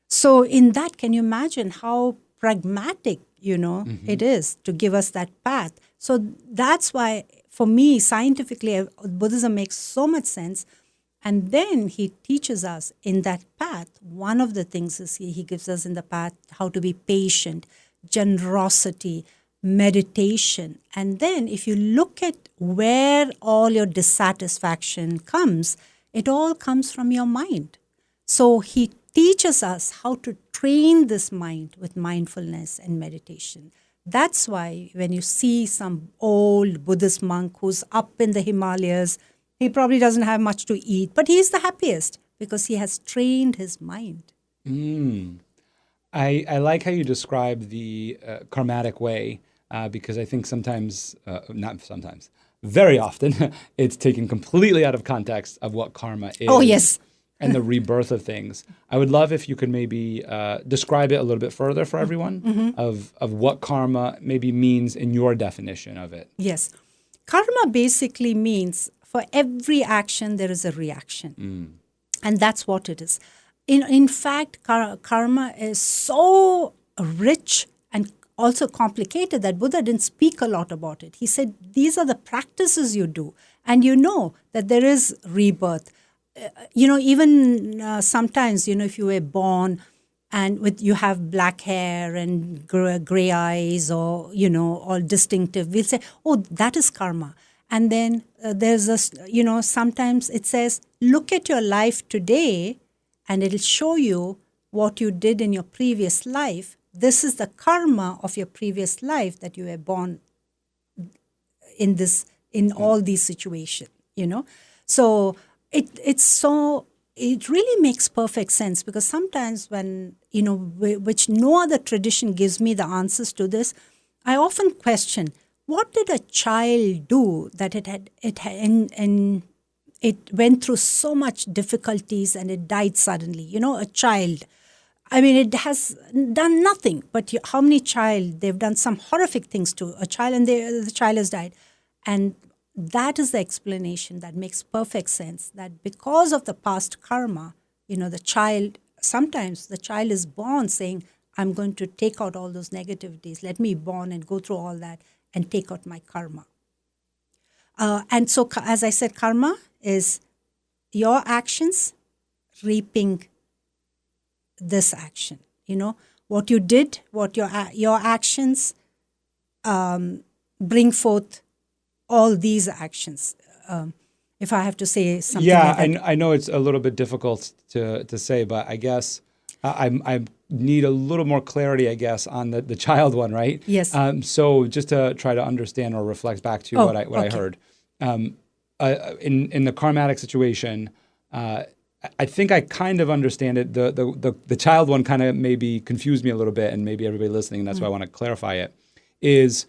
So in that, can you imagine how pragmatic, it is to give us that path? So that's why, for me, scientifically, Buddhism makes so much sense. And then he teaches us in that path, one of the things is he gives us in the path how to be patient, generosity, meditation. And then if you look at where all your dissatisfaction comes, it all comes from your mind. So he teaches us how to train this mind with mindfulness and meditation. That's why when you see some old Buddhist monk who's up in the Himalayas, he probably doesn't have much to eat, but he's the happiest because he has trained his mind. I like how you describe the karmatic way, because I think very often, it's taken completely out of context of what karma is. Oh, yes. And the rebirth of things. I would love if you could maybe describe it a little bit further for everyone of what karma maybe means in your definition of it. Yes. Karma basically means for every action, there is a reaction. And that's what it is. In fact, karma is so rich and also complicated that Buddha didn't speak a lot about it. He said, these are the practices you do. And you know that there is rebirth. Even sometimes, if you were born and you have black hair and gray eyes or, all distinctive, we'll say, oh, that is karma. And then there's sometimes it says, look at your life today and it'll show you what you did in your previous life. This is the karma of your previous life that you were born in all these situations, So it really makes perfect sense, because sometimes when, which no other tradition gives me the answers to this, I often question, what did a child do that it went through so much difficulties and it died suddenly? A child, it has done nothing, but how many they've done some horrific things to a child and the child has died. And that is the explanation that makes perfect sense, that because of the past karma, sometimes the child is born saying, I'm going to take out all those negativities. Let me born and go through all that and take out my karma. And so, as I said, karma is your actions reaping this action. What you did, what your actions bring forth all these actions. If I have to say something like that. Yeah, I know it's a little bit difficult to say, but I guess I need a little more clarity, I guess, on the child one, right? Yes. So just to try to understand or reflect back to what I heard. In the karmatic situation, I think I kind of understand it. The child one kind of maybe confused me a little bit, and maybe everybody listening, that's why I want to clarify it, is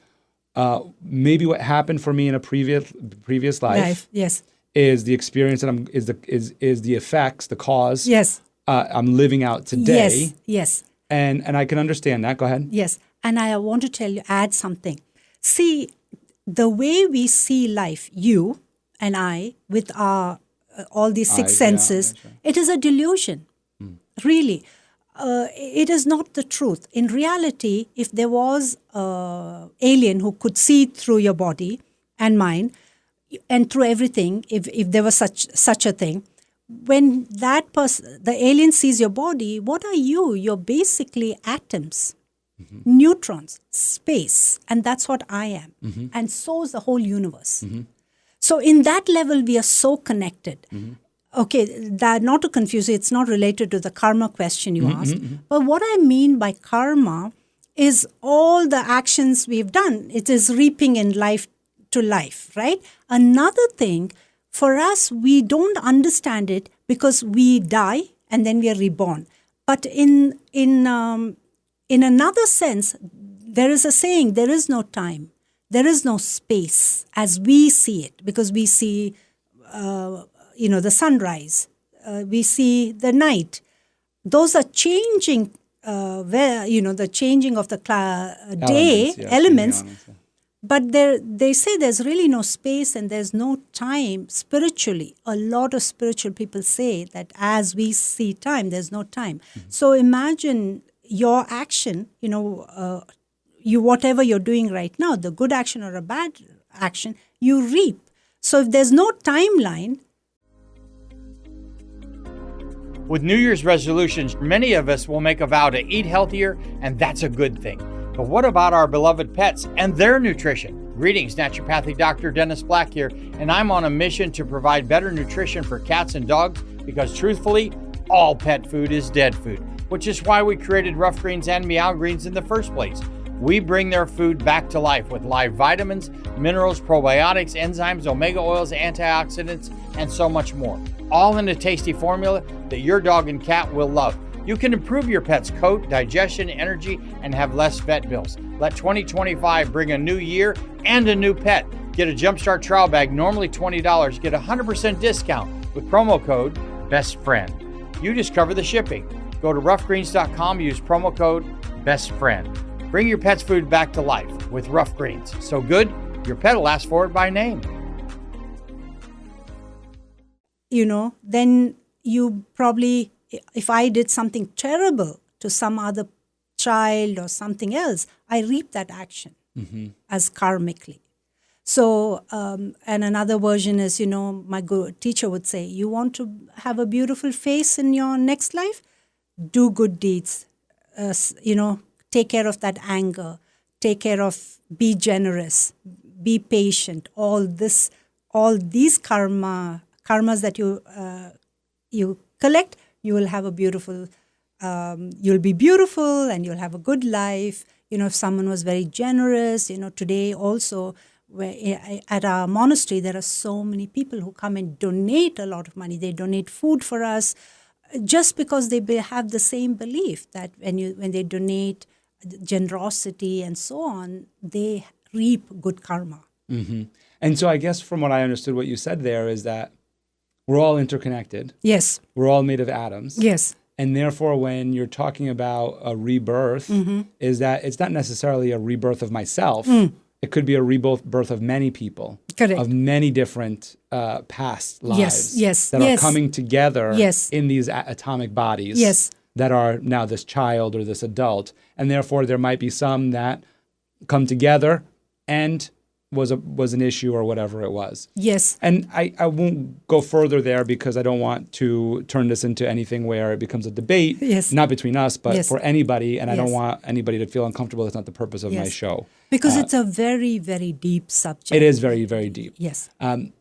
maybe what happened for me in a previous life yes, is the experience that is the effects, the cause. Yes. I'm living out today. Yes. And I can understand that. Go ahead. Yes. And I want to add something. See, the way we see life, you and I, with our all these six senses, it is a delusion. Really. It is not the truth. In reality, if there was an alien who could see through your body and mind and through everything, if there was such a thing, when that person, the alien sees your body, what are you? You're basically atoms, neutrons, space, and that's what I am. And so is the whole universe. So in that level, we are so connected. Okay, that not to confuse you, it's not related to the karma question you asked. But what I mean by karma is all the actions we've done. It is reaping in life to life, right? Another thing, for us, we don't understand it because we die and then we are reborn. But in another sense, there is a saying, there is no time. There is no space as we see it, because we see, the sunrise. We see the night. Those are changing, the changing of the day, elements. But they say there's really no space and there's no time spiritually. A lot of spiritual people say that as we see time, there's no time. So imagine your action, you whatever you're doing right now, the good action or a bad action, you reap. So if there's no timeline. With New Year's resolutions, many of us will make a vow to eat healthier, and that's a good thing. But what about our beloved pets and their nutrition? Greetings, Naturopathic Dr. Dennis Black here, and I'm on a mission to provide better nutrition for cats and dogs because truthfully, all pet food is dead food, which is why we created Rough Greens and Meow Greens in the first place. We bring their food back to life with live vitamins, minerals, probiotics, enzymes, omega oils, antioxidants, and so much more. All in a tasty formula that your dog and cat will love. You can improve your pet's coat, digestion, energy, and have less vet bills. Let 2025 bring a new year and a new pet. Get a Jumpstart trial bag, normally $20. Get a 100% discount with promo code BESTFRIEND. You just cover the shipping. Go to roughgreens.com, use promo code BESTFRIEND. Bring your pet's food back to life with Rough Greens. So good, your pet will ask for it by name. Then you probably, if I did something terrible to some other child or something else, I reap that action as karmically. So, and another version is, my teacher would say, you want to have a beautiful face in your next life? Do good deeds, take care of that anger, be generous, be patient, all these karmas that you collect, you will have a beautiful, you'll be beautiful and you'll have a good life. If someone was very generous, today also at our monastery, there are so many people who come and donate a lot of money. They donate food for us just because they have the same belief that when they donate generosity and so on, they reap good karma. Mm-hmm. And so I guess from what I understood, what you said there is that we're all interconnected. Yes. We're all made of atoms. Yes. And therefore, when you're talking about a rebirth, is that it's not necessarily a rebirth of myself. It could be a rebirth of many people. Correct. Of many different past lives that are coming together in these atomic bodies that are now this child or this adult. And therefore, there might be some that come together and was an issue or whatever it was. Yes. And I won't go further there because I don't want to turn this into anything where it becomes a debate, not between us, but for anybody. And I don't want anybody to feel uncomfortable. That's not the purpose of my show. Because it's a very, very deep subject. It is very, very deep. Yes. And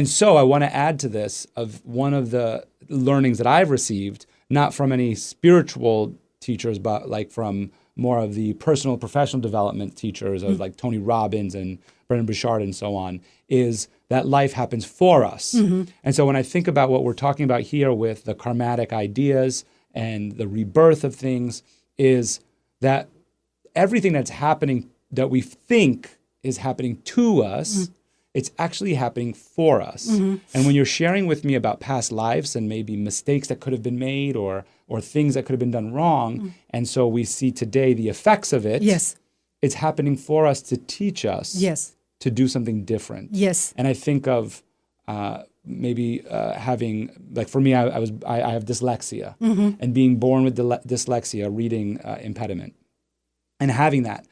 so I want to add to this of one of the learnings that I've received, not from any spiritual teachers, but like from more of the personal professional development teachers of like Tony Robbins and Brendon Burchard and so on, is that life happens for us. And so when I think about what we're talking about here with the karmatic ideas and the rebirth of things, is that everything that's happening that we think is happening to us, it's actually happening for us. And when you're sharing with me about past lives and maybe mistakes that could have been made or things that could have been done wrong, and so we see today the effects of it, it's happening for us to teach us to do something different. And I think of maybe having, like for me, I have dyslexia, and being born with dyslexia, reading impediment, and having that.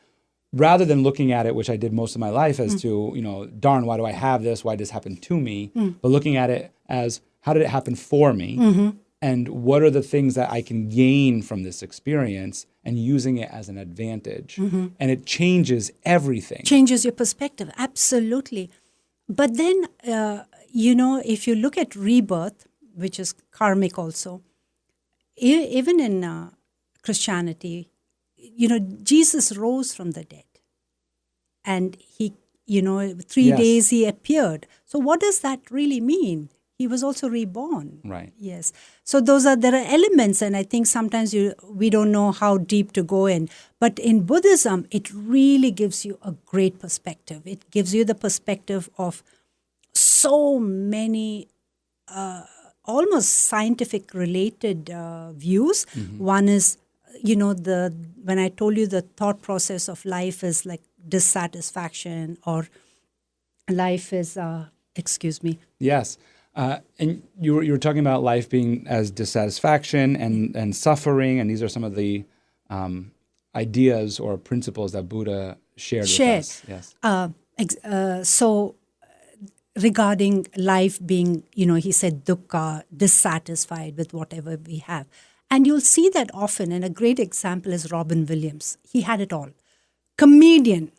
Rather than looking at it, which I did most of my life, as to, darn, why do I have this? Why did this happen to me? But looking at it as, how did it happen for me? And what are the things that I can gain from this experience, and using it as an advantage? And it changes everything. Changes your perspective, absolutely. But then, if you look at rebirth, which is karmic also, even in Christianity, Jesus rose from the dead, and he, 3 days he appeared. So what does that really mean? He was also reborn. Right. Yes. So there are elements, and I think sometimes we don't know how deep to go in. But in Buddhism, it really gives you a great perspective. It gives you the perspective of so many almost scientific related views. One is, when I told you the thought process of life is like dissatisfaction, or life is, excuse me. Yes. And you were talking about life being as dissatisfaction and suffering, and these are some of the ideas or principles that Buddha shared with us. Yes. So regarding life being, he said dukkha, dissatisfied with whatever we have. And you'll see that often, and a great example is Robin Williams. He had it all. Comedian,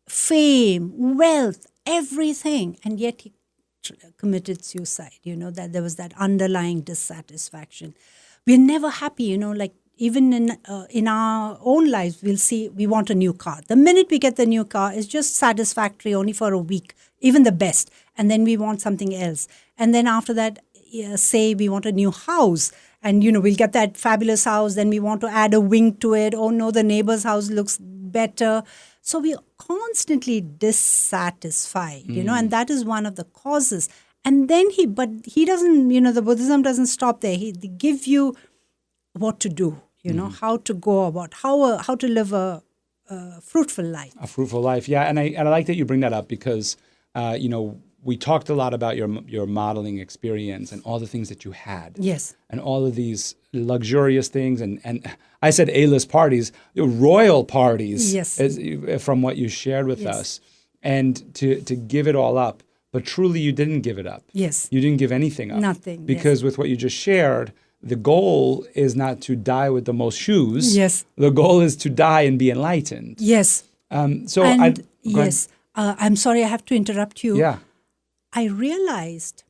fame, wealth, everything, and yet he committed suicide, that there was that underlying dissatisfaction. We're never happy, like even in our own lives, we'll see we want a new car. The minute we get the new car, it's just satisfactory only for a week, even the best. And then we want something else. And then after that, say we want a new house. And, we'll get that fabulous house. Then we want to add a wing to it. Oh, no, the neighbor's house looks better. So we're constantly dissatisfied, and that is one of the causes. And then he doesn't, the Buddhism doesn't stop there. They give you what to do, how to go about, how to live a fruitful life. A fruitful life, yeah. And I like that you bring that up because, we talked a lot about your modeling experience and all the things that you had. Yes. And all of these luxurious things. And I said A-list parties, royal parties. Yes. From what you shared with Yes. us. And to give it all up. But truly, you didn't give it up. Yes. You didn't give anything up. Nothing. Because with what you just shared, the goal is not to die with the most shoes. Yes. The goal is to die and be enlightened. Yes. Yes. I'm sorry, I have to interrupt you. Yeah. I realized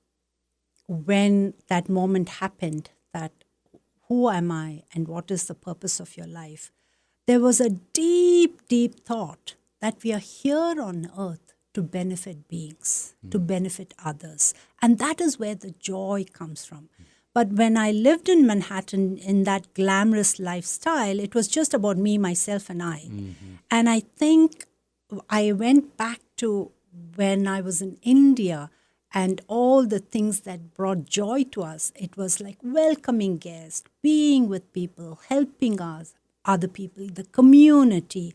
when that moment happened that who am I and what is the purpose of your life? There was a deep, deep thought that we are here on earth to benefit beings, to benefit others. And that is where the joy comes from. But when I lived in Manhattan in that glamorous lifestyle, it was just about me, myself, and I. Mm-hmm. And I think I went back to when I was in India and all the things that brought joy to us. It was like welcoming guests, being with people, helping us, other people, the community.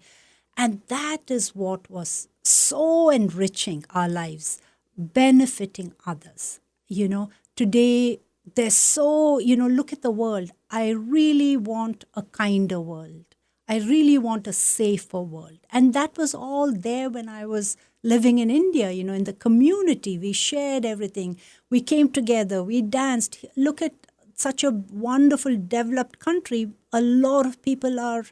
And that is what was so enriching our lives, benefiting others. Today there's so, look at the world. I really want a kinder world. I really want a safer world. And that was all there when I was living in India, in the community. We shared everything. We came together. We danced. Look at such a wonderful, developed country. A lot of people are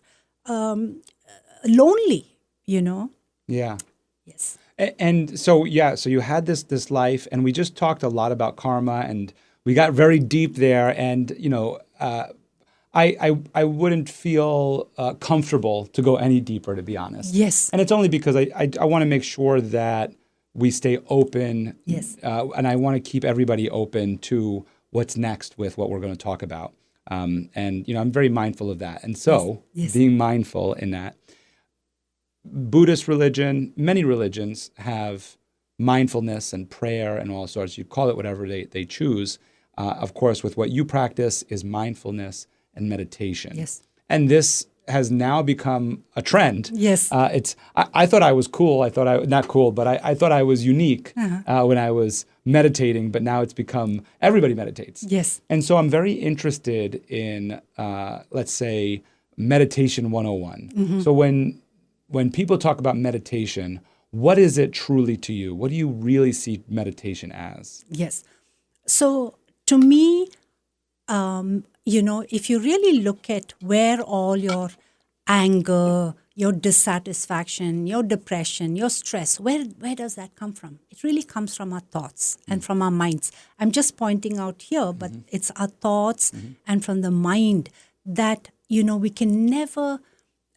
lonely, Yeah. Yes. And so you had this life, and we just talked a lot about karma, and we got very deep there. And, I wouldn't feel comfortable to go any deeper, to be honest. Yes. And it's only because I want to make sure that we stay open. Yes. And I want to keep everybody open to what's next with what we're going to talk about. And, I'm very mindful of that. And so Yes. being mindful in that, Buddhist religion, many religions have mindfulness and prayer and all sorts. You call it whatever they choose. Of course, with what you practice is mindfulness and meditation. Yes. And this has now become a trend. Yes. I thought I was cool. I thought not cool, but I thought I was unique when I was meditating, but now it's become everybody meditates. Yes. And so I'm very interested in, let's say, meditation 101. Mm-hmm. So when people talk about meditation, what is it truly to you? What do you really see meditation as? Yes. So to me, if you really look at where all your anger, your dissatisfaction, your depression, your stress, where does that come from? It really comes from our thoughts and from our minds. I'm just pointing out here, but it's our thoughts and from the mind that, we can never,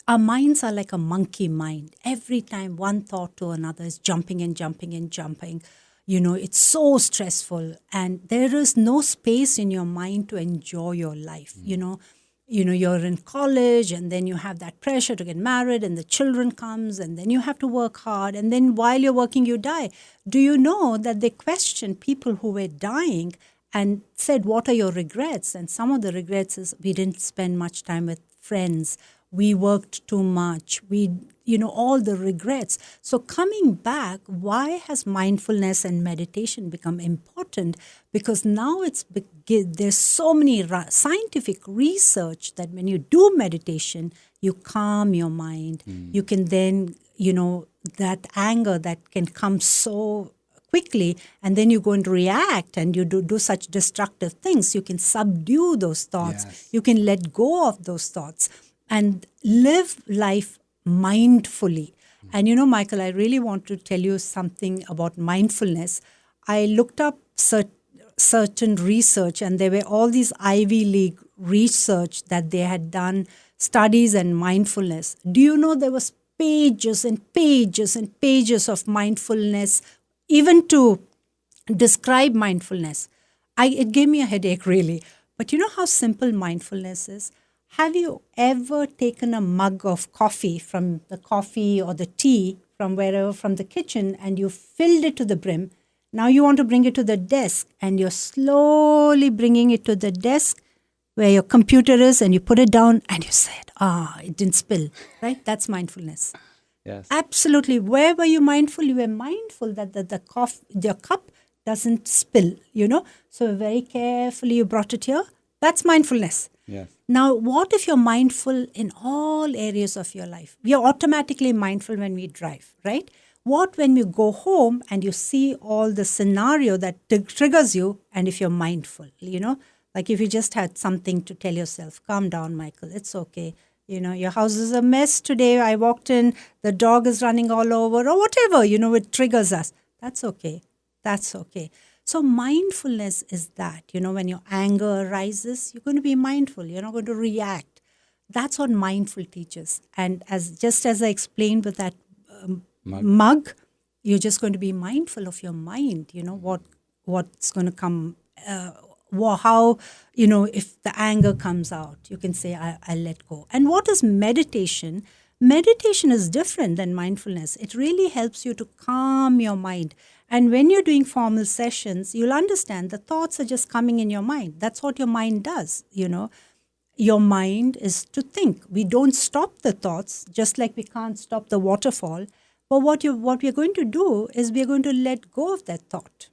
our minds are like a monkey mind. Every time one thought to another is jumping and jumping and jumping. It's so stressful, and there is no space in your mind to enjoy your life. You're in college, and then you have that pressure to get married, and the children comes, and then you have to work hard, and then while you're working, you die. Do you know that they questioned people who were dying and said, "What are your regrets?" And some of the regrets is we didn't spend much time with friends. we worked too much, all the regrets. So coming back, why has mindfulness and meditation become important? Because now there's so many scientific research that when you do meditation, you calm your mind. You can then, that anger that can come so quickly, and then you go and react and you do such destructive things. You can subdue those thoughts. Yes. You can let go of those thoughts and live life mindfully. And Michael, I really want to tell you something about mindfulness. I looked up certain research, and there were all these Ivy League research that they had done studies and mindfulness. Do you know there was pages and pages and pages of mindfulness, even to describe mindfulness? It gave me a headache, really. But you know how simple mindfulness is? Have you ever taken a mug of coffee from the coffee or the tea from wherever, from the kitchen, and you filled it to the brim? Now you want to bring it to the desk, and you're slowly bringing it to the desk where your computer is, and you put it down and you said, it didn't spill, right? That's mindfulness. Yes. Absolutely. Where were you mindful? You were mindful that your cup doesn't spill, So very carefully you brought it here. That's mindfulness. Yes. Now, what if you're mindful in all areas of your life? We are automatically mindful when we drive, right? What when you go home and you see all the scenario that triggers you, and if you're mindful, like if you just had something to tell yourself, calm down, Michael, it's okay. Your house is a mess today. I walked in, the dog is running all over, or whatever, it triggers us. That's okay. That's okay. So mindfulness is that, when your anger arises, you're going to be mindful. You're not going to react. That's what mindful teaches. And as I explained with that mug, you're just going to be mindful of your mind, what's going to come, how, if the anger comes out, you can say, I'll let go. And what is meditation? Meditation is different than mindfulness. It really helps you to calm your mind. And when you're doing formal sessions, you'll understand the thoughts are just coming in your mind. That's what your mind does, Your mind is to think. We don't stop the thoughts, just like we can't stop the waterfall. But what we're going to do is we're going to let go of that thought.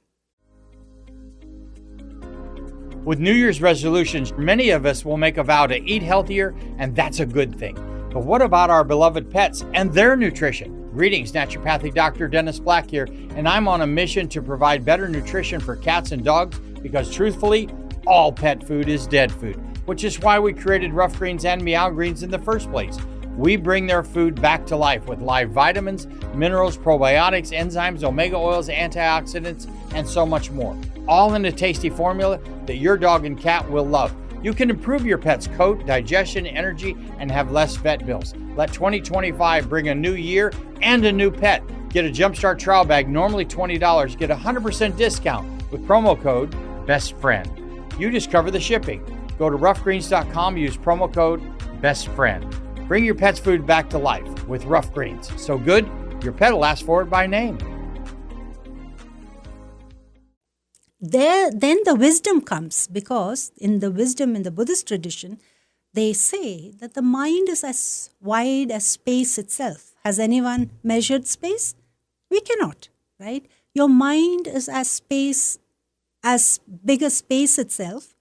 With New Year's resolutions, many of us will make a vow to eat healthier, and that's a good thing. But what about our beloved pets and their nutrition? Greetings, naturopathic Dr. Dennis Black here, and I'm on a mission to provide better nutrition for cats and dogs because truthfully, all pet food is dead food, which is why we created Rough Greens and Meow Greens in the first place. We bring their food back to life with live vitamins, minerals, probiotics, enzymes, omega oils, antioxidants, and so much more. All in a tasty formula that your dog and cat will love. You can improve your pet's coat, digestion, energy, and have less vet bills. Let 2025 bring a new year and a new pet. Get a Jumpstart trial bag, normally $20. Get a 100% discount with promo code BESTFRIEND. You just cover the shipping. Go to roughgreens.com, use promo code BESTFRIEND. Bring your pet's food back to life with Rough Greens. So good, your pet will ask for it by name. Then the wisdom comes, because in the wisdom in the Buddhist tradition, they say that the mind is as wide as space itself. Has anyone measured space? We cannot, right? Your mind is as big as space itself,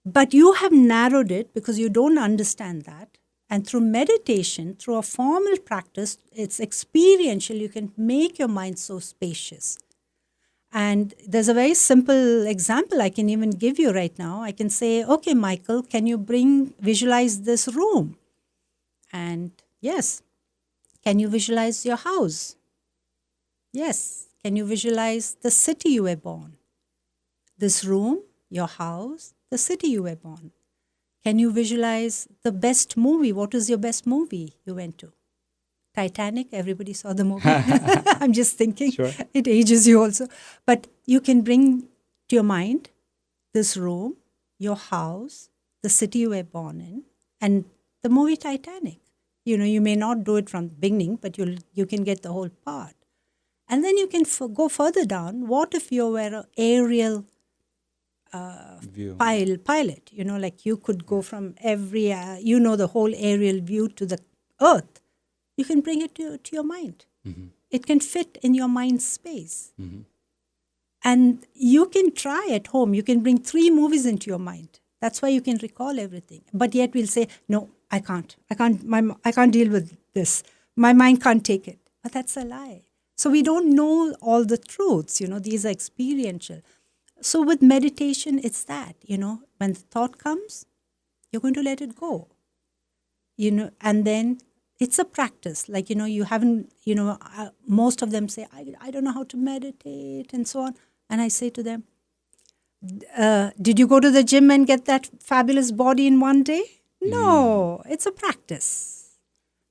but you have narrowed it because you don't understand that. And through meditation, through a formal practice, it's experiential, you can make your mind so spacious. And there's a very simple example I can even give you right now. I can say, okay, Michael, can you visualize this room? And yes. Can you visualize your house? Yes. Can you visualize the city you were born? This room, your house, the city you were born. Can you visualize the best movie? What is your best movie you went to? Titanic, everybody saw the movie. I'm just thinking, Sure. It ages you also. But you can bring to your mind this room, your house, the city you were born in, and the movie Titanic. You may not do it from the beginning, but you can get the whole part. And then you can go further down. What if you were an aerial View. pilot, like you could go from every, the whole aerial view to the earth. You can bring it to your mind. It can fit in your mind space. And you can try at home. You can bring 3 movies into your mind. That's why you can recall everything. But yet we'll say, no, I can't. I can't deal with this. My mind can't take it. But that's a lie. So we don't know all the truths. These are experiential. So with meditation, it's that, when the thought comes, you're going to let it go. And then it's a practice. Like, you haven't, most of them say, I don't know how to meditate and so on. And I say to them, did you go to the gym and get that fabulous body in one day? No, it's a practice.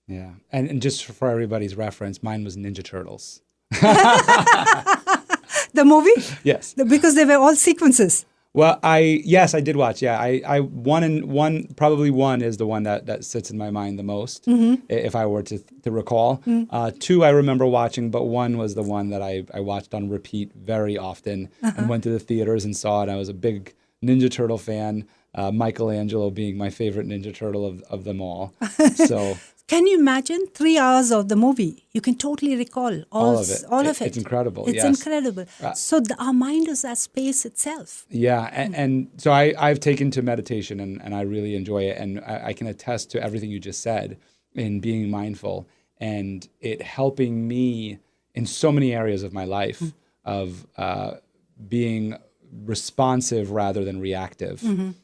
Yeah. And just for everybody's reference, mine was Ninja Turtles. The movie? Yes. Because they were all sequences. Well, I did watch. Yeah, I probably one is the one that sits in my mind the most, if I were to recall. 2 I remember watching, but 1 was the one that I watched on repeat very often and went to the theaters and saw it. I was a big Ninja Turtle fan. Michelangelo being my favorite Ninja Turtle of them all. So. Can you imagine 3 hours of the movie? You can totally recall all of it. It's incredible. It's incredible. So our mind is that space itself. Yeah, and so I've taken to meditation and I really enjoy it. And I can attest to everything you just said in being mindful and it helping me in so many areas of my life of being responsive rather than reactive,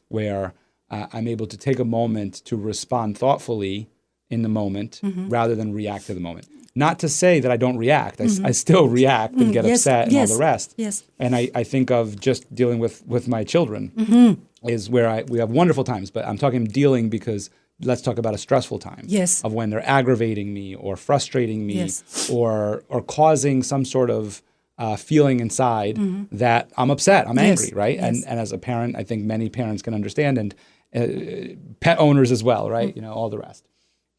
where I'm able to take a moment to respond thoughtfully in the moment rather than react to the moment. Not to say that I don't react. I still react and get upset and all the rest. Yes. And I think of just dealing with my children is where we have wonderful times, but I'm talking dealing because let's talk about a stressful time. Yes. Of when they're aggravating me or frustrating me or causing some sort of feeling inside that I'm upset, I'm angry, right? Yes. And as a parent, I think many parents can understand and pet owners as well, right? All the rest.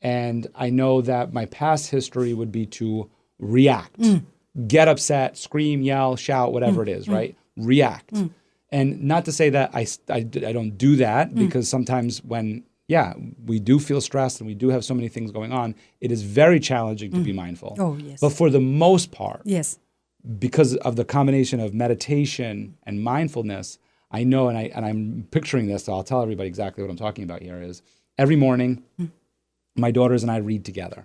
And I know that my past history would be to react, get upset, scream, yell, shout, whatever it is, right? React. And not to say that I don't do that because sometimes when, we do feel stressed and we do have so many things going on, it is very challenging to be mindful. Oh, yes. But for the most part, yes, because of the combination of meditation and mindfulness, I know, and I'm picturing this, so I'll tell everybody exactly what I'm talking about here is every morning, my daughters and I read together.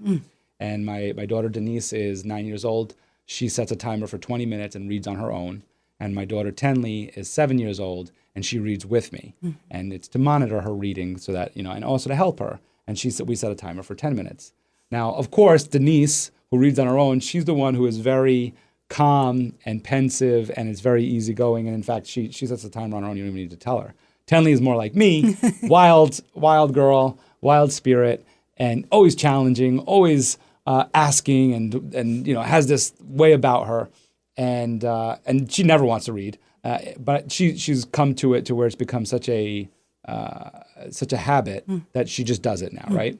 And my daughter Denise is 9 years old. She sets a timer for 20 minutes and reads on her own. And my daughter Tenley is 7 years old and she reads with me. And it's to monitor her reading so that, and also to help her. And we set a timer for 10 minutes. Now, of course, Denise, who reads on her own, she's the one who is very calm and pensive and is very easygoing. And in fact, she sets a timer on her own. You don't even need to tell her. Tenley is more like me, wild girl, wild spirit, and always challenging, always asking, and has this way about her, and she never wants to read, but she's come to it to where it's become such a habit that she just does it now, right?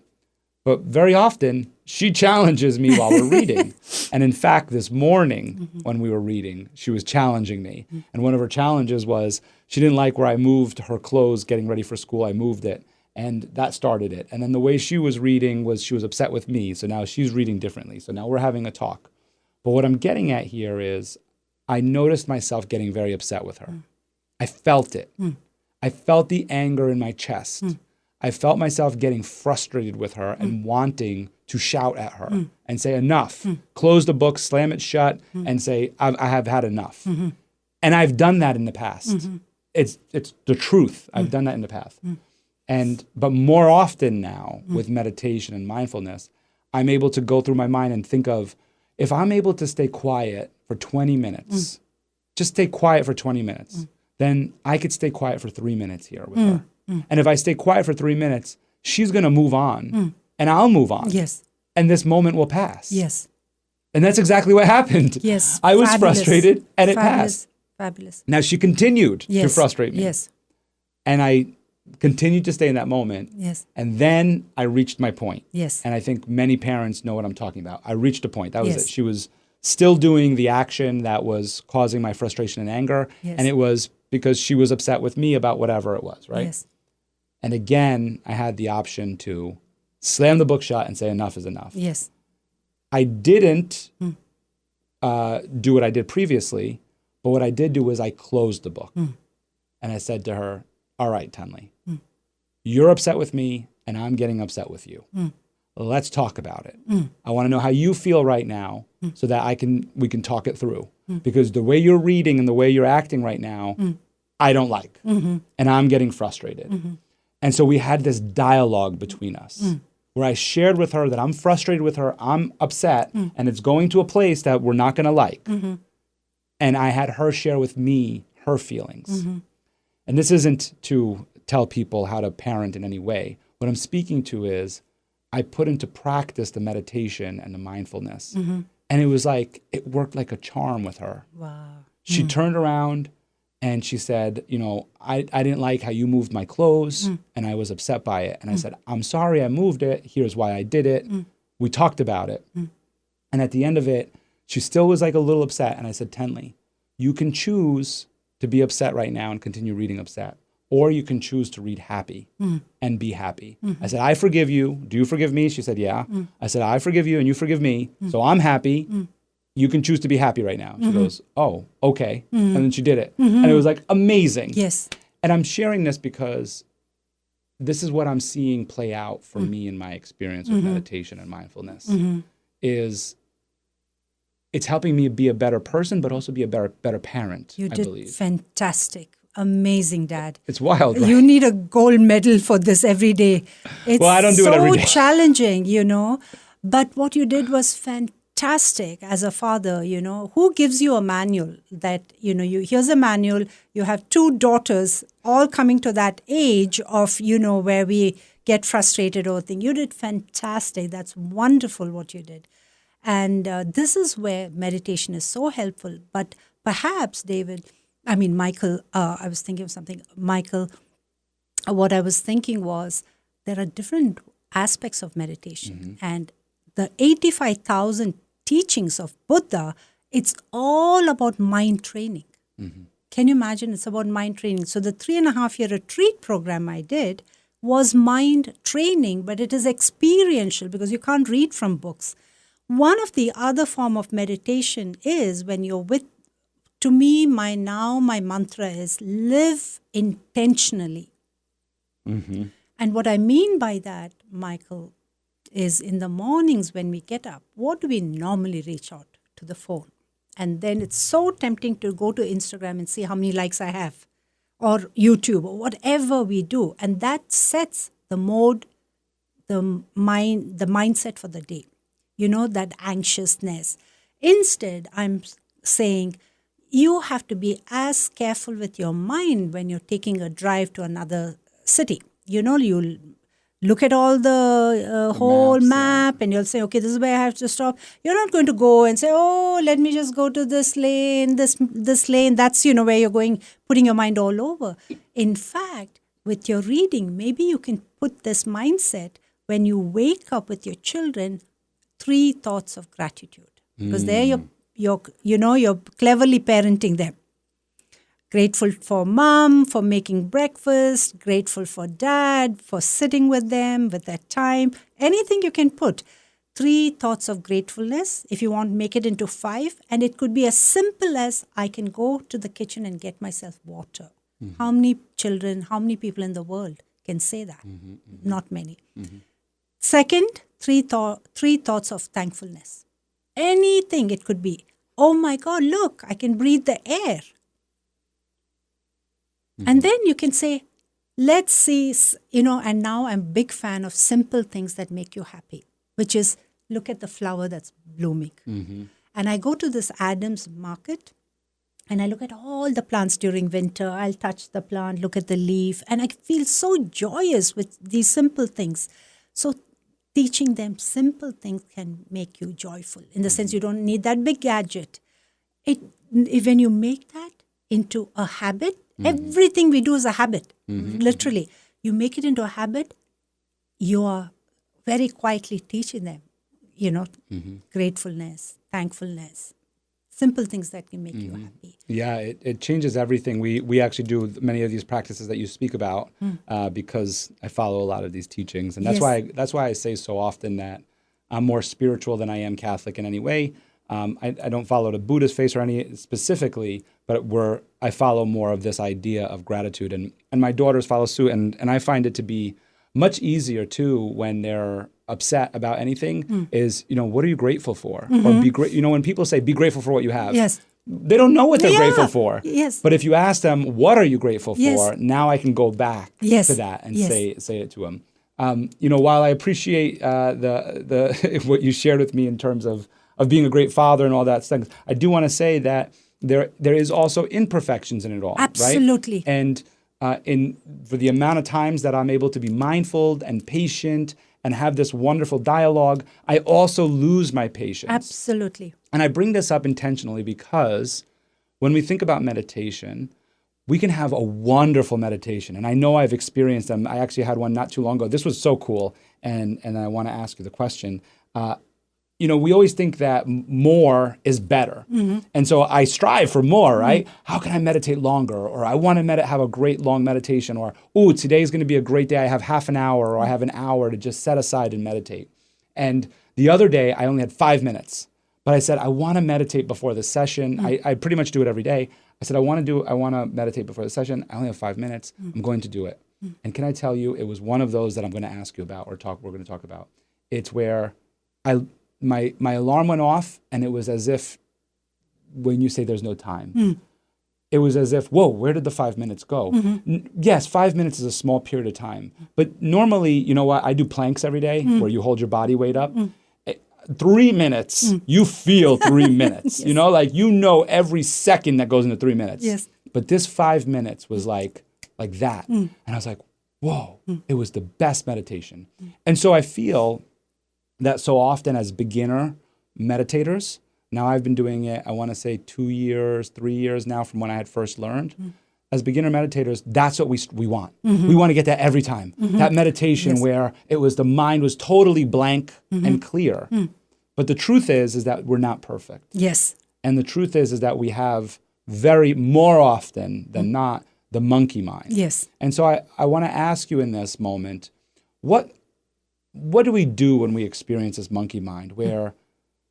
But very often she challenges me while we're reading, and in fact, this morning when we were reading, she was challenging me, and one of her challenges was she didn't like where I moved her clothes getting ready for school. I moved it. And that started it. And then the way she was reading was she was upset with me. So now she's reading differently. So now we're having a talk. But what I'm getting at here is I noticed myself getting very upset with her. I felt it. I felt the anger in my chest. I felt myself getting frustrated with her and wanting to shout at her and say, enough. Close the book, slam it shut, and say, I have had enough. And I've done that in the past. It's the truth. I've done that in the past. But more often now with meditation and mindfulness, I'm able to go through my mind and think of, if I'm able to stay quiet for 20 minutes, just stay quiet for 20 minutes, then I could stay quiet for 3 minutes here with her. And if I stay quiet for 3 minutes, she's going to move on and I'll move on. Yes. And this moment will pass. Yes. And that's exactly what happened. Yes. I was frustrated and it passed. Fabulous. Now she continued to frustrate me. Yes. And I continued to stay in that moment. Yes. And then I reached my point. Yes. And I think many parents know what I'm talking about. I reached a point. That was Yes. it. She was still doing the action that was causing my frustration and anger. Yes. And it was because she was upset with me about whatever it was, right? Yes. And again, I had the option to slam the book shut and say enough is enough. Yes. I didn't do what I did previously, but what I did do was I closed the book. And I said to her, all right, Tenley, you're upset with me and I'm getting upset with you. Let's talk about it. I want to know how you feel right now so that we can talk it through. Because the way you're reading and the way you're acting right now, I don't like. And I'm getting frustrated. And so we had this dialogue between us where I shared with her that I'm frustrated with her, I'm upset, and it's going to a place that we're not going to like. And I had her share with me her feelings. And this isn't to tell people how to parent in any way. What I'm speaking to is I put into practice the meditation and the mindfulness. And it was like, it worked like a charm with her. Wow. She turned around and she said, you know, I didn't like how you moved my clothes and I was upset by it. And I said, I'm sorry I moved it. Here's why I did it. We talked about it. And at the end of it, she still was like a little upset. And I said, Tenley, you can choose to be upset right now and continue reading upset. Or you can choose to read happy and be happy. I said, I forgive you. Do you forgive me? She said, yeah. I said, I forgive you and you forgive me. So I'm happy. You can choose to be happy right now. She goes, oh, okay. And then she did it. And it was like amazing. Yes. And I'm sharing this because this is what I'm seeing play out for me in my experience with meditation and mindfulness is it's helping me be a better person, but also be a better parent, You I did believe. fantastic. Amazing, Dad. It's wild, right? You need a gold medal for this every day. It's Well, I don't do it every day. so challenging, you know. But what you did was fantastic as a father, you know. Who gives you a manual that, you know, here's a manual, you have 2 daughters all coming to that age of, you know, where we get frustrated over things. You did fantastic. That's wonderful what you did. And this is where meditation is so helpful. But perhaps, Michael, I was thinking of something. Michael, what I was thinking was there are different aspects of meditation. And the 85,000 teachings of Buddha, it's all about mind training. Can you imagine? It's about mind training. So the 3.5-year retreat program I did was mind training, but it is experiential because you can't read from books. One of the other form of meditation is when you're with, to me, my mantra is live intentionally. And what I mean by that, Michael, is in the mornings when we get up, what do we normally reach out to the phone? And then it's so tempting to go to Instagram and see how many likes I have, or YouTube, or whatever we do. And that sets the mode, the mindset for the day. You know, that anxiousness. Instead, I'm saying you have to be as careful with your mind when you're taking a drive to another city. You know, you'll look at all the whole map and you'll say, okay, this is where I have to stop. You're not going to go and say, oh, let me just go to this lane, this lane. That's, you know, where you're going, putting your mind all over. In fact, with your reading, maybe you can put this mindset when you wake up with your children, 3 thoughts of gratitude. Because there you're cleverly parenting them. Grateful for mom, for making breakfast, grateful for dad, for sitting with them, with their time. Anything you can put. 3 thoughts of gratefulness. If you want, make it into 5. And it could be as simple as I can go to the kitchen and get myself water. How many children, how many people in the world can say that? Not many. Second, 3 thoughts of thankfulness. Anything it could be. Oh my God, look, I can breathe the air. And then you can say, let's see, you know, and now I'm a big fan of simple things that make you happy, which is look at the flower that's blooming. And I go to this Adams market and I look at all the plants during winter. I'll touch the plant, look at the leaf, and I feel so joyous with these simple things. So teaching them simple things can make you joyful in the sense you don't need that big gadget. When you make that into a habit, everything we do is a habit, literally. You make it into a habit, you are very quietly teaching them, you know, gratefulness, thankfulness, Simple things that can make you happy. Yeah, it changes everything. We actually do many of these practices that you speak about because I follow a lot of these teachings, and that's why I say so often that I'm more spiritual than I am Catholic in any way. I don't follow the Buddhist faith or any specifically, but I follow more of this idea of gratitude, and my daughters follow suit, and I find it to be much easier too when they're upset about anything is, what are you grateful for? Or be great. When people say be grateful for what you have, they don't know what they're grateful for. Yes. But if you ask them, what are you grateful for? Now I can go back to that and say it to them. While I appreciate the what you shared with me in terms of being a great father and all that stuff, I do want to say that there is also imperfections in it all. Absolutely. Right? And for the amount of times that I'm able to be mindful and patient and have this wonderful dialogue, I also lose my patience. Absolutely. And I bring this up intentionally because when we think about meditation, we can have a wonderful meditation. And I know I've experienced them. I actually had one not too long ago. This was so cool. And I want to ask you the question. We always think that more is better. And so I strive for more, right? How can I meditate longer? Or I want to have a great long meditation. Or, today's going to be a great day. I have half an hour or I have an hour to just set aside and meditate. And the other day, I only had 5 minutes. But I said, I want to meditate before the session. I pretty much do it every day. I said, I want to meditate before the session. I only have 5 minutes. I'm going to do it. And can I tell you, it was one of those that I'm going to ask you about we're going to talk about. It's where my alarm went off, and it was as if, when you say there's no time, it was as if, whoa, where did the 5 minutes go? Yes, 5 minutes is a small period of time. But normally, you know what? I do planks every day where you hold your body weight up. 3 minutes, you feel 3 minutes. Yes. Every second that goes into 3 minutes. Yes. But this 5 minutes was like that. And I was like, whoa, it was the best meditation. And so I feel that so often as beginner meditators, now I've been doing it, I want to say 2 years, 3 years now from when I had first learned. As beginner meditators, that's what we want. We want to get that every time. That meditation where the mind was totally blank and clear. But the truth is that we're not perfect. Yes. And the truth is that we have more often than not, the monkey mind. Yes. And so I want to ask you in this moment, what do we do when we experience this monkey mind where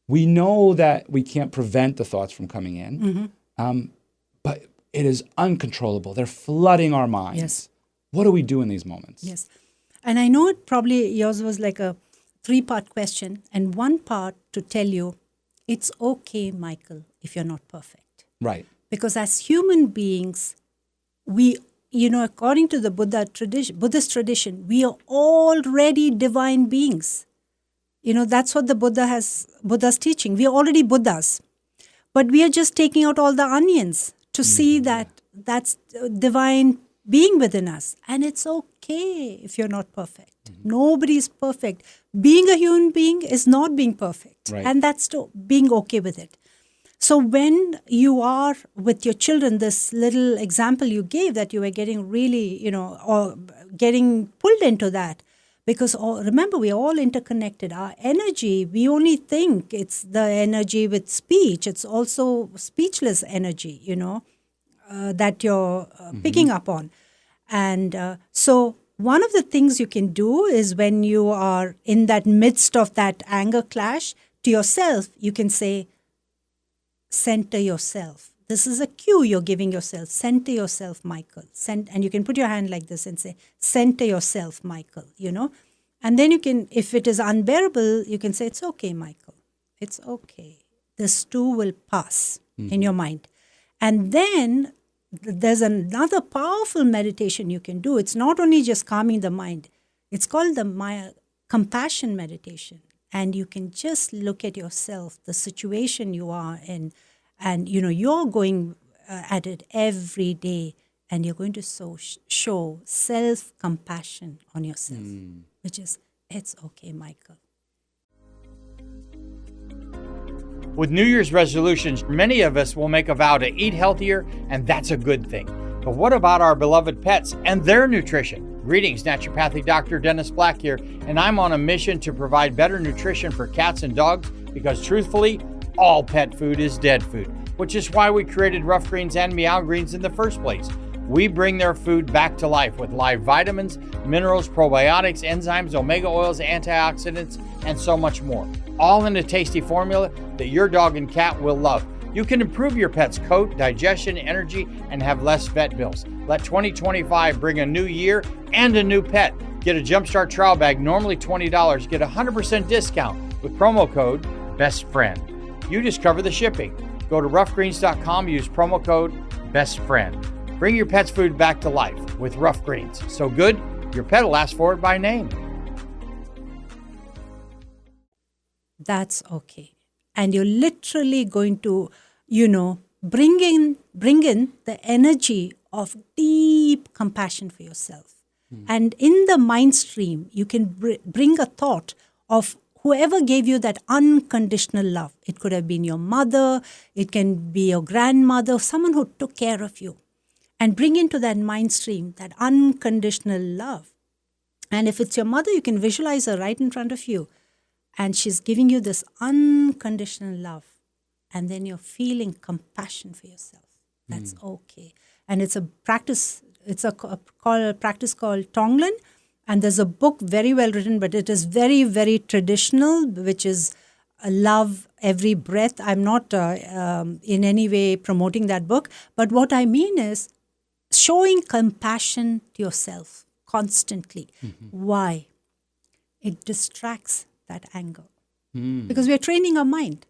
we know that we can't prevent the thoughts from coming in, but it is uncontrollable. They're flooding our minds. Yes. What do we do in these moments? Yes. And I know yours was like a 3-part question, and one part to tell you, it's okay, Michael, if you're not perfect. Right. Because as human beings, we, according to the Buddhist tradition, we are already divine beings. That's what the Buddha's teaching. We are already Buddhas. But we are just taking out all the onions to see that that's divine being within us. And it's okay if you're not perfect. Nobody is perfect. Being a human being is not being perfect. Right. And that's being okay with it. So when you are with your children, this little example you gave that you were getting really, or getting pulled into that, because remember, we are all interconnected. Our energy, we only think it's the energy with speech. It's also speechless energy, that you're picking up on. And so one of the things you can do is when you are in that midst of that anger clash to yourself, you can say, center yourself. This is a cue you're giving yourself. Center yourself, Michael. And you can put your hand like this and say, center yourself, Michael, And then you can, if it is unbearable, you can say, it's okay, Michael. It's okay. This too will pass in your mind. And then there's another powerful meditation you can do. It's not only just calming the mind. It's called the compassion meditation. And you can just look at yourself, the situation you are in, and you're going at it every day, and you're going to show self-compassion on yourself, which is, it's okay, Michael. With New Year's resolutions, many of us will make a vow to eat healthier, and that's a good thing. But what about our beloved pets and their nutrition? Greetings, Naturopathic Dr. Dennis Black here, and I'm on a mission to provide better nutrition for cats and dogs because truthfully, all pet food is dead food, which is why we created Rough Greens and Meow Greens in the first place. We bring their food back to life with live vitamins, minerals, probiotics, enzymes, omega oils, antioxidants, and so much more. All in a tasty formula that your dog and cat will love. You can improve your pet's coat, digestion, energy, and have less vet bills. Let 2025 bring a new year and a new pet. Get a Jumpstart trial bag, normally $20. Get a 100% discount with promo code BESTFRIEND. You just cover the shipping. Go to roughgreens.com, use promo code BESTFRIEND. Bring your pet's food back to life with Rough Greens. So good, your pet will ask for it by name. That's okay. And you're literally going to, bring in the energy of deep compassion for yourself. And in the mind stream, you can bring a thought of whoever gave you that unconditional love. It could have been your mother, it can be your grandmother, someone who took care of you. And bring into that mind stream that unconditional love. And if it's your mother, you can visualize her right in front of you. And she's giving you this unconditional love. And then you're feeling compassion for yourself. That's okay. And it's a practice, a practice called Tonglen. And there's a book very well written, but it is very, very traditional, which is Love Every Breath. I'm not in any way promoting that book. But what I mean is showing compassion to yourself constantly. Why? It distracts that anger. Because we are training our mind.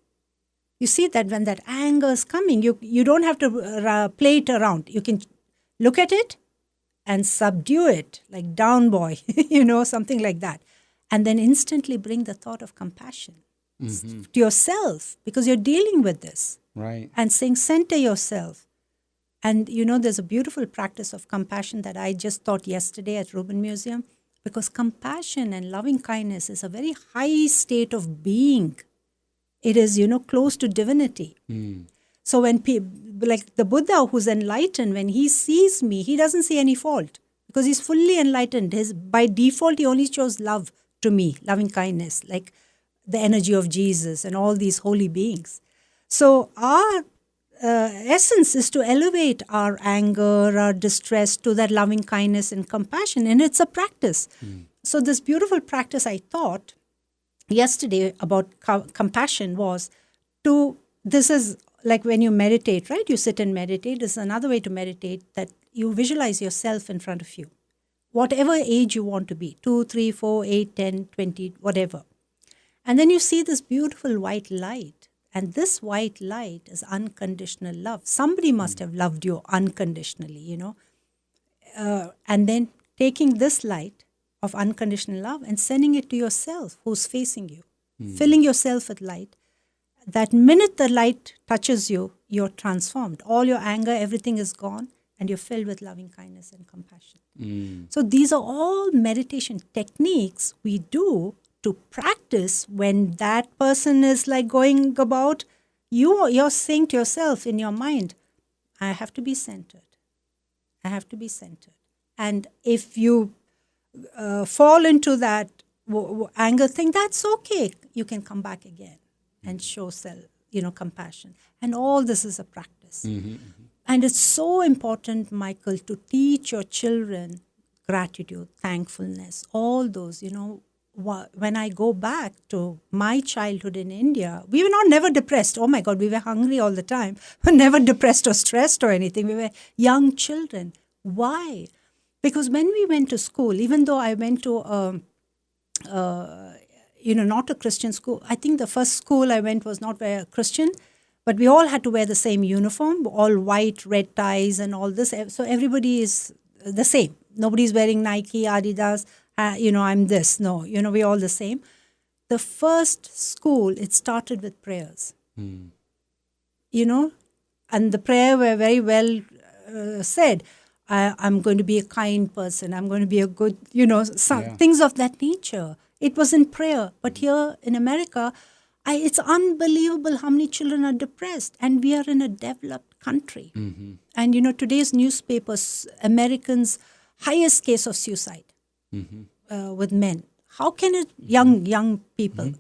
You see that when that anger is coming, you don't have to play it around. You can look at it and subdue it, like down boy, something like that. And then instantly bring the thought of compassion to yourself, because you're dealing with this. Right. And saying, center yourself. And there's a beautiful practice of compassion that I just taught yesterday at Rubin Museum, because compassion and loving kindness is a very high state of being. It is, close to divinity. So when like the Buddha who's enlightened, when he sees me, he doesn't see any fault because he's fully enlightened. By default, he only shows love to me, loving kindness, like the energy of Jesus and all these holy beings. So our essence is to elevate our anger, our distress to that loving kindness and compassion. And it's a practice. So this beautiful practice I taught yesterday about compassion was this is like when you meditate, right? You sit and meditate. This is another way to meditate, that you visualize yourself in front of you. Whatever age you want to be, 2, 3, 4, 8, 10, 20, whatever. And then you see this beautiful white light. And this white light is unconditional love. Somebody must have loved you unconditionally, and then taking this light of unconditional love and sending it to yourself who's facing you, filling yourself with light. That minute the light touches you, you're transformed. All your anger, everything is gone, and you're filled with loving kindness and compassion. So these are all meditation techniques we do to practice when that person is like going about, you're saying to yourself in your mind, I have to be centered. I have to be centered. And if you fall into that anger thing, that's okay. You can come back again and show compassion. And all this is a practice. And it's so important, Michael, to teach your children gratitude, thankfulness, all those, when I go back to my childhood in India, we were never depressed. Oh my God, we were hungry all the time. But never depressed or stressed or anything. We were young children. Why? Because when we went to school, even though I went to not a Christian school. I think the first school I went was not very Christian, but we all had to wear the same uniform, all white, red ties and all this. So everybody is the same. Nobody's wearing Nike, Adidas, I'm this. No, we're all the same. The first school, it started with prayers. And the prayer were very well said. I'm going to be a kind person. I'm going to be a good, things of that nature. It was in prayer. But here in America, it's unbelievable how many children are depressed. And we are in a developed country. And, today's newspapers, Americans' highest case of suicide with men. How can it, young people,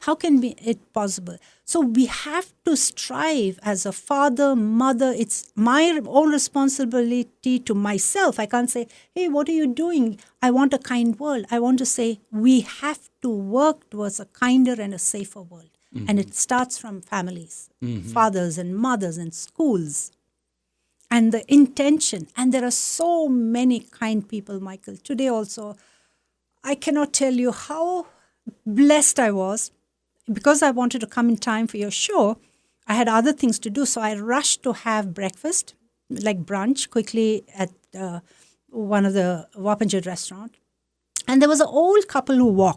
How can it possible? So we have to strive as a father, mother. It's my own responsibility to myself. I can't say, hey, what are you doing? I want a kind world. I want to say we have to work towards a kinder and a safer world. And it starts from families, fathers and mothers and schools. And the intention. And there are so many kind people, Michael. Today also, I cannot tell you how blessed I was. Because I wanted to come in time for your show, I had other things to do. So I rushed to have breakfast, like brunch, quickly at one of the Wapanjid restaurant. And there was an old couple who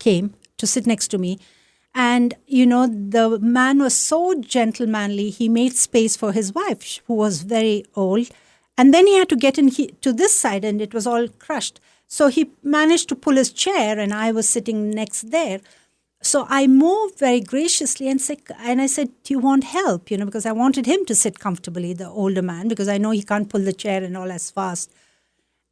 came to sit next to me. And, the man was so gentlemanly. He made space for his wife, who was very old. And then he had to get to this side, and it was all crushed. So he managed to pull his chair, and I was sitting next there. So I moved very graciously and I said, do you want help? Because I wanted him to sit comfortably, the older man, because I know he can't pull the chair and all as fast.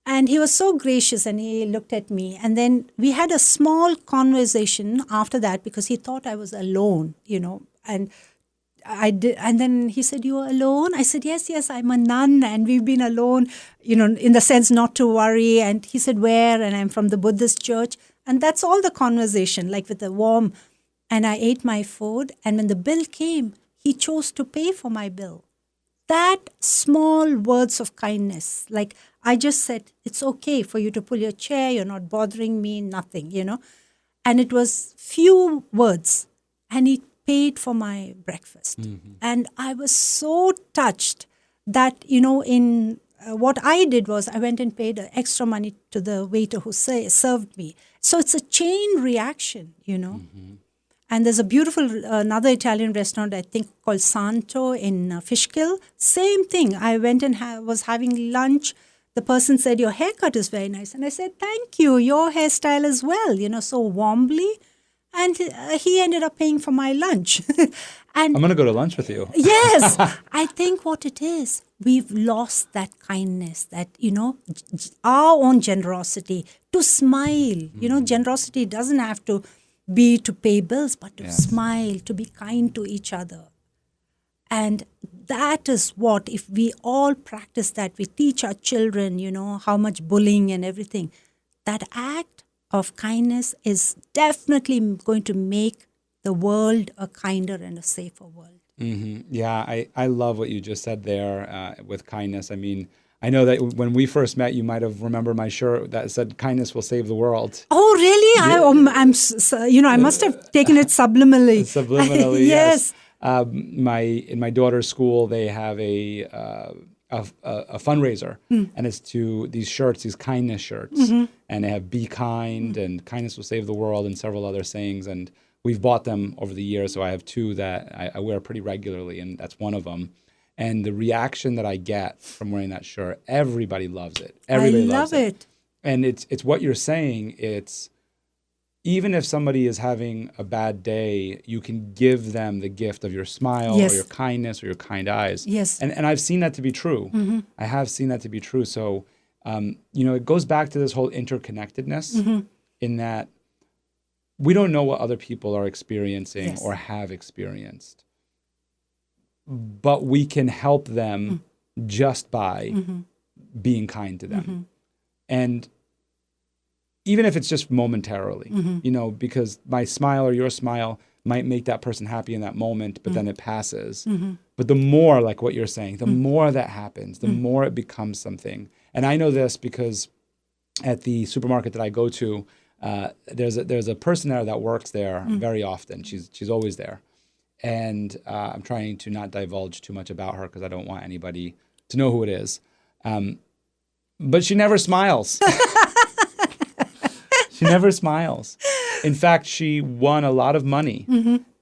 And he was so gracious, and he looked at me. And then we had a small conversation after that, because he thought I was alone, and I did. And then he said, you are alone? I said, yes, I'm a nun, and we've been alone, in the sense not to worry. And he said, where? And I'm from the Buddhist church. And that's all the conversation, like with the warm. And I ate my food. And when the bill came, he chose to pay for my bill. That small words of kindness, like I just said, it's okay for you to pull your chair. You're not bothering me, nothing, And it was few words. And he paid for my breakfast. And I was so touched that, in what I did was I went and paid extra money to the waiter who served me. So it's a chain reaction, And there's a beautiful, another Italian restaurant, I think, called Santo in Fishkill. Same thing. I went and was having lunch. The person said, your haircut is very nice. And I said, thank you. Your hairstyle as well, so warmly. And he ended up paying for my lunch. And I'm going to go to lunch with you. Yes. I think what it is, we've lost that kindness, that, our own generosity, to smile. Generosity doesn't have to be to pay bills, but to smile, to be kind to each other. And that is what, if we all practice that, we teach our children, how much bullying and everything, that act of kindness is definitely going to make the world a kinder and a safer world. Yeah, I love what you just said there with kindness. I mean, I know that when we first met, you might have remembered my shirt that said "Kindness will save the world." Oh, really? Yeah. I must have taken it subliminally. Subliminally, yes. In my daughter's school, they have a fundraiser, and it's to these shirts, these kindness shirts, and they have "Be kind" and "Kindness will save the world" and several other sayings. And we've bought them over the years, so I have two that I wear pretty regularly, and that's one of them. And the reaction that I get from wearing that shirt, everybody loves it. Everybody loves it. And it's what you're saying. It's even if somebody is having a bad day, you can give them the gift of your smile or your kindness or your kind eyes. Yes. And I've seen that to be true. I have seen that to be true. So, it goes back to this whole interconnectedness in that we don't know what other people are experiencing or have experienced. But we can help them just by being kind to them. And even if it's just momentarily, because my smile or your smile might make that person happy in that moment, but then it passes. But the more, like what you're saying, the more that happens, the more it becomes something. And I know this because at the supermarket that I go to, there's a person there that works there very often. She's always there. And I'm trying to not divulge too much about her because I don't want anybody to know who it is. But she never smiles. She never smiles. In fact, she won a lot of money.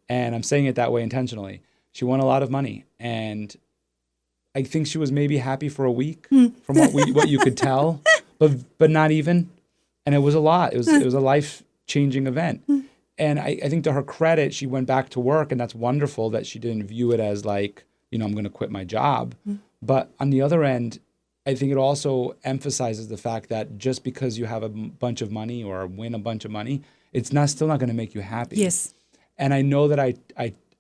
And I'm saying it that way intentionally. She won a lot of money. And I think she was maybe happy for a week from what you could tell, but not even. And it was a lot. It was a life-changing event. And I think to her credit, she went back to work, and that's wonderful that she didn't view it as like, I'm going to quit my job. But on the other end, I think it also emphasizes the fact that just because you have a bunch of money or win a bunch of money, it's still not going to make you happy. Yes. And I know that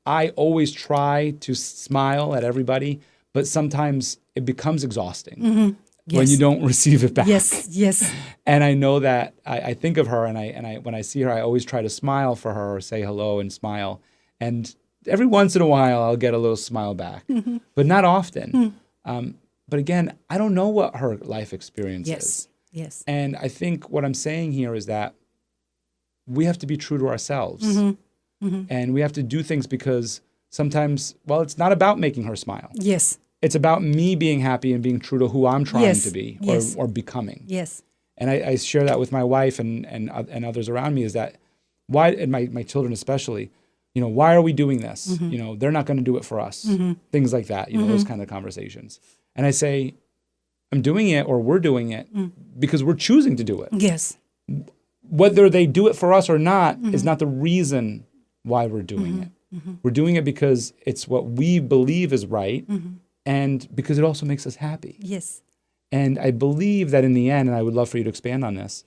I always try to smile at everybody, but sometimes it becomes exhausting when you don't receive it back. Yes. And I know that I think of her, and I when I see her, I always try to smile for her or say hello and smile. And every once in a while, I'll get a little smile back, but not often. But again, I don't know what her life experience is. Yes. And I think what I'm saying here is that we have to be true to ourselves. And we have to do things because sometimes, well, it's not about making her smile. Yes. It's about me being happy and being true to who I'm trying to be or becoming. Yes. And I share that with my wife and others around me, is that why, and my children especially, why are we doing this? They're not going to do it for us. Things like that, those kind of conversations. And I say, I'm doing it, or we're doing it because we're choosing to do it. Yes. Whether they do it for us or not is not the reason why we're doing it. We're doing it because it's what we believe is right, and because it also makes us happy. Yes. And I believe that in the end, and I would love for you to expand on this.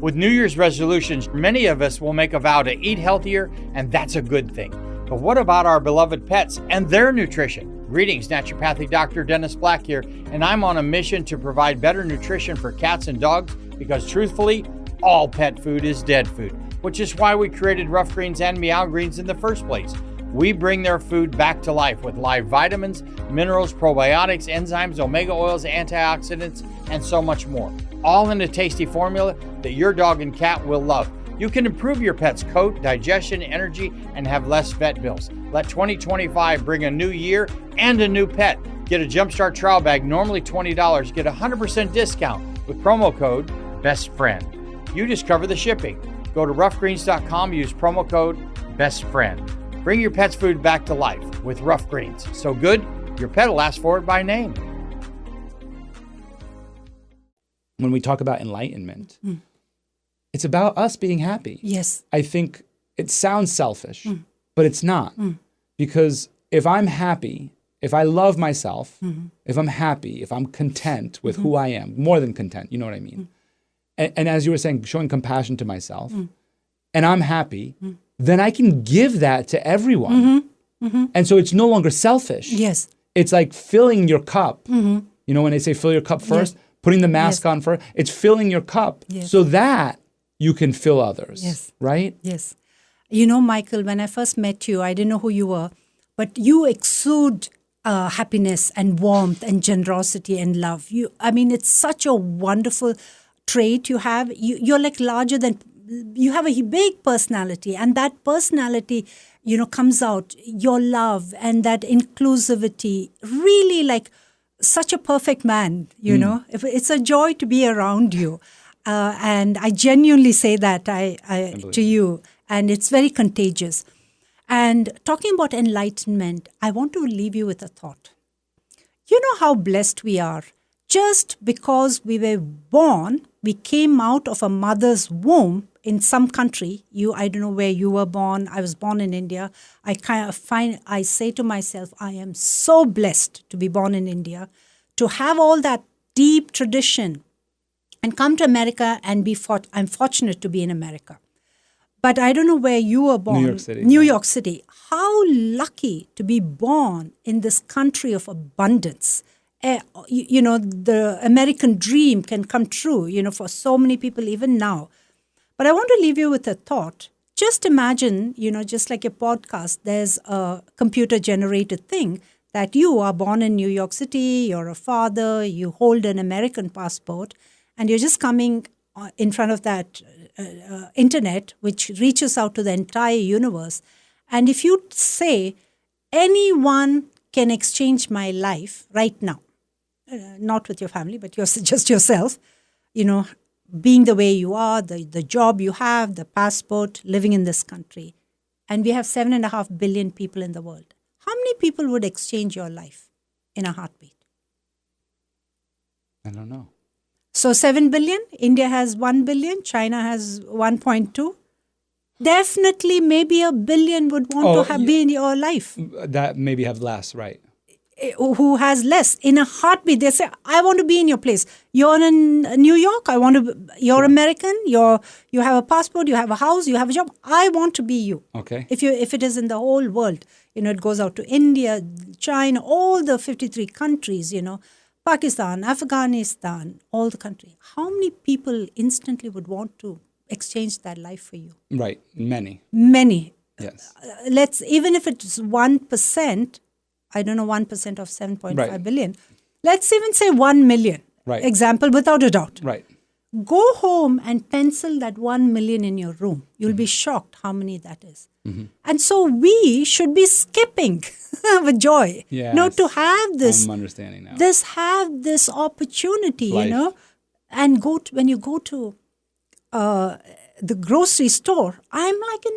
With New Year's resolutions, many of us will make a vow to eat healthier, and that's a good thing. But what about our beloved pets and their nutrition? Greetings, naturopathic Dr. Dennis Black here, and I'm on a mission to provide better nutrition for cats and dogs because truthfully, all pet food is dead food, which is why we created Rough Greens and Meow Greens in the first place. We bring their food back to life with live vitamins, minerals, probiotics, enzymes, omega oils, antioxidants, and so much more. All in a tasty formula that your dog and cat will love. You can improve your pet's coat, digestion, energy, and have less vet bills. Let 2025 bring a new year and a new pet. Get a Jumpstart trial bag, normally $20. Get a 100% discount with promo code BESTFRIEND. You just cover the shipping. Go to roughgreens.com, use promo code BESTFRIEND. Bring your pet's food back to life with Rough Greens. So good, your pet will ask for it by name. When we talk about enlightenment, it's about us being happy. Yes. I think it sounds selfish, but it's not. Because if I'm happy, if I love myself, if I'm happy, if I'm content with who I am, more than content, you know what I mean? And as you were saying, showing compassion to myself, and I'm happy, then I can give that to everyone. And so it's no longer selfish. Yes. It's like filling your cup. You know, when they say fill your cup first, putting the mask on first, it's filling your cup so that you can fill others, right? Yes. You know, Michael, when I first met you, I didn't know who you were, but you exude happiness and warmth and generosity and love. I mean, it's such a wonderful trait you have. You're like larger than, you have a big personality, and that personality, you know, comes out, your love and that inclusivity, really like such a perfect man, you know. It's a joy to be around you. And I genuinely say that to you, and it's very contagious. And talking about enlightenment, I want to leave you with a thought. You know how blessed we are. Just because we were born, we came out of a mother's womb in some country. I don't know where you were born. I was born in India. I say to myself, I am so blessed to be born in India, to have all that deep tradition and come to America and I'm fortunate to be in America. But I don't know where you were born. New York City. New York City. How lucky to be born in this country of abundance. You know, the American dream can come true, you know, for so many people even now. But I want to leave you with a thought. Just imagine, you know, just like a podcast, there's a computer-generated thing that you are born in New York City, you're a father, you hold an American passport, and you're just coming in front of that internet, which reaches out to the entire universe. And if you say, anyone can exchange my life right now, not with your family, but just yourself, you know, being the way you are, the job you have, the passport, living in this country. And we have 7.5 billion people in the world. How many people would exchange your life in a heartbeat? I don't know. So 7 billion, India has 1 billion, China has 1.2. Definitely maybe 1 billion would want to be in your life. That maybe have less, right? who has less. In a heartbeat, they say, I want to be in your place. You're in New York. You're American. You have a passport. You have a house. You have a job. I want to be you. Okay. If it is in the whole world, it goes out to India, China, all the 53 countries, Pakistan, Afghanistan, all the countries. How many people instantly would want to exchange that life for you? Right. Many. Many. Yes. Even if it's 1%, I don't know, 1% of 7.5 billion. Let's even say 1 million. Right. Example, without a doubt. Right. Go home and pencil that 1 million in your room. You'll be shocked how many that is. Mm-hmm. And so we should be skipping with joy. Yes. To have this. I'm understanding now. Have this opportunity, Life. and when you go to the grocery store, I'm like in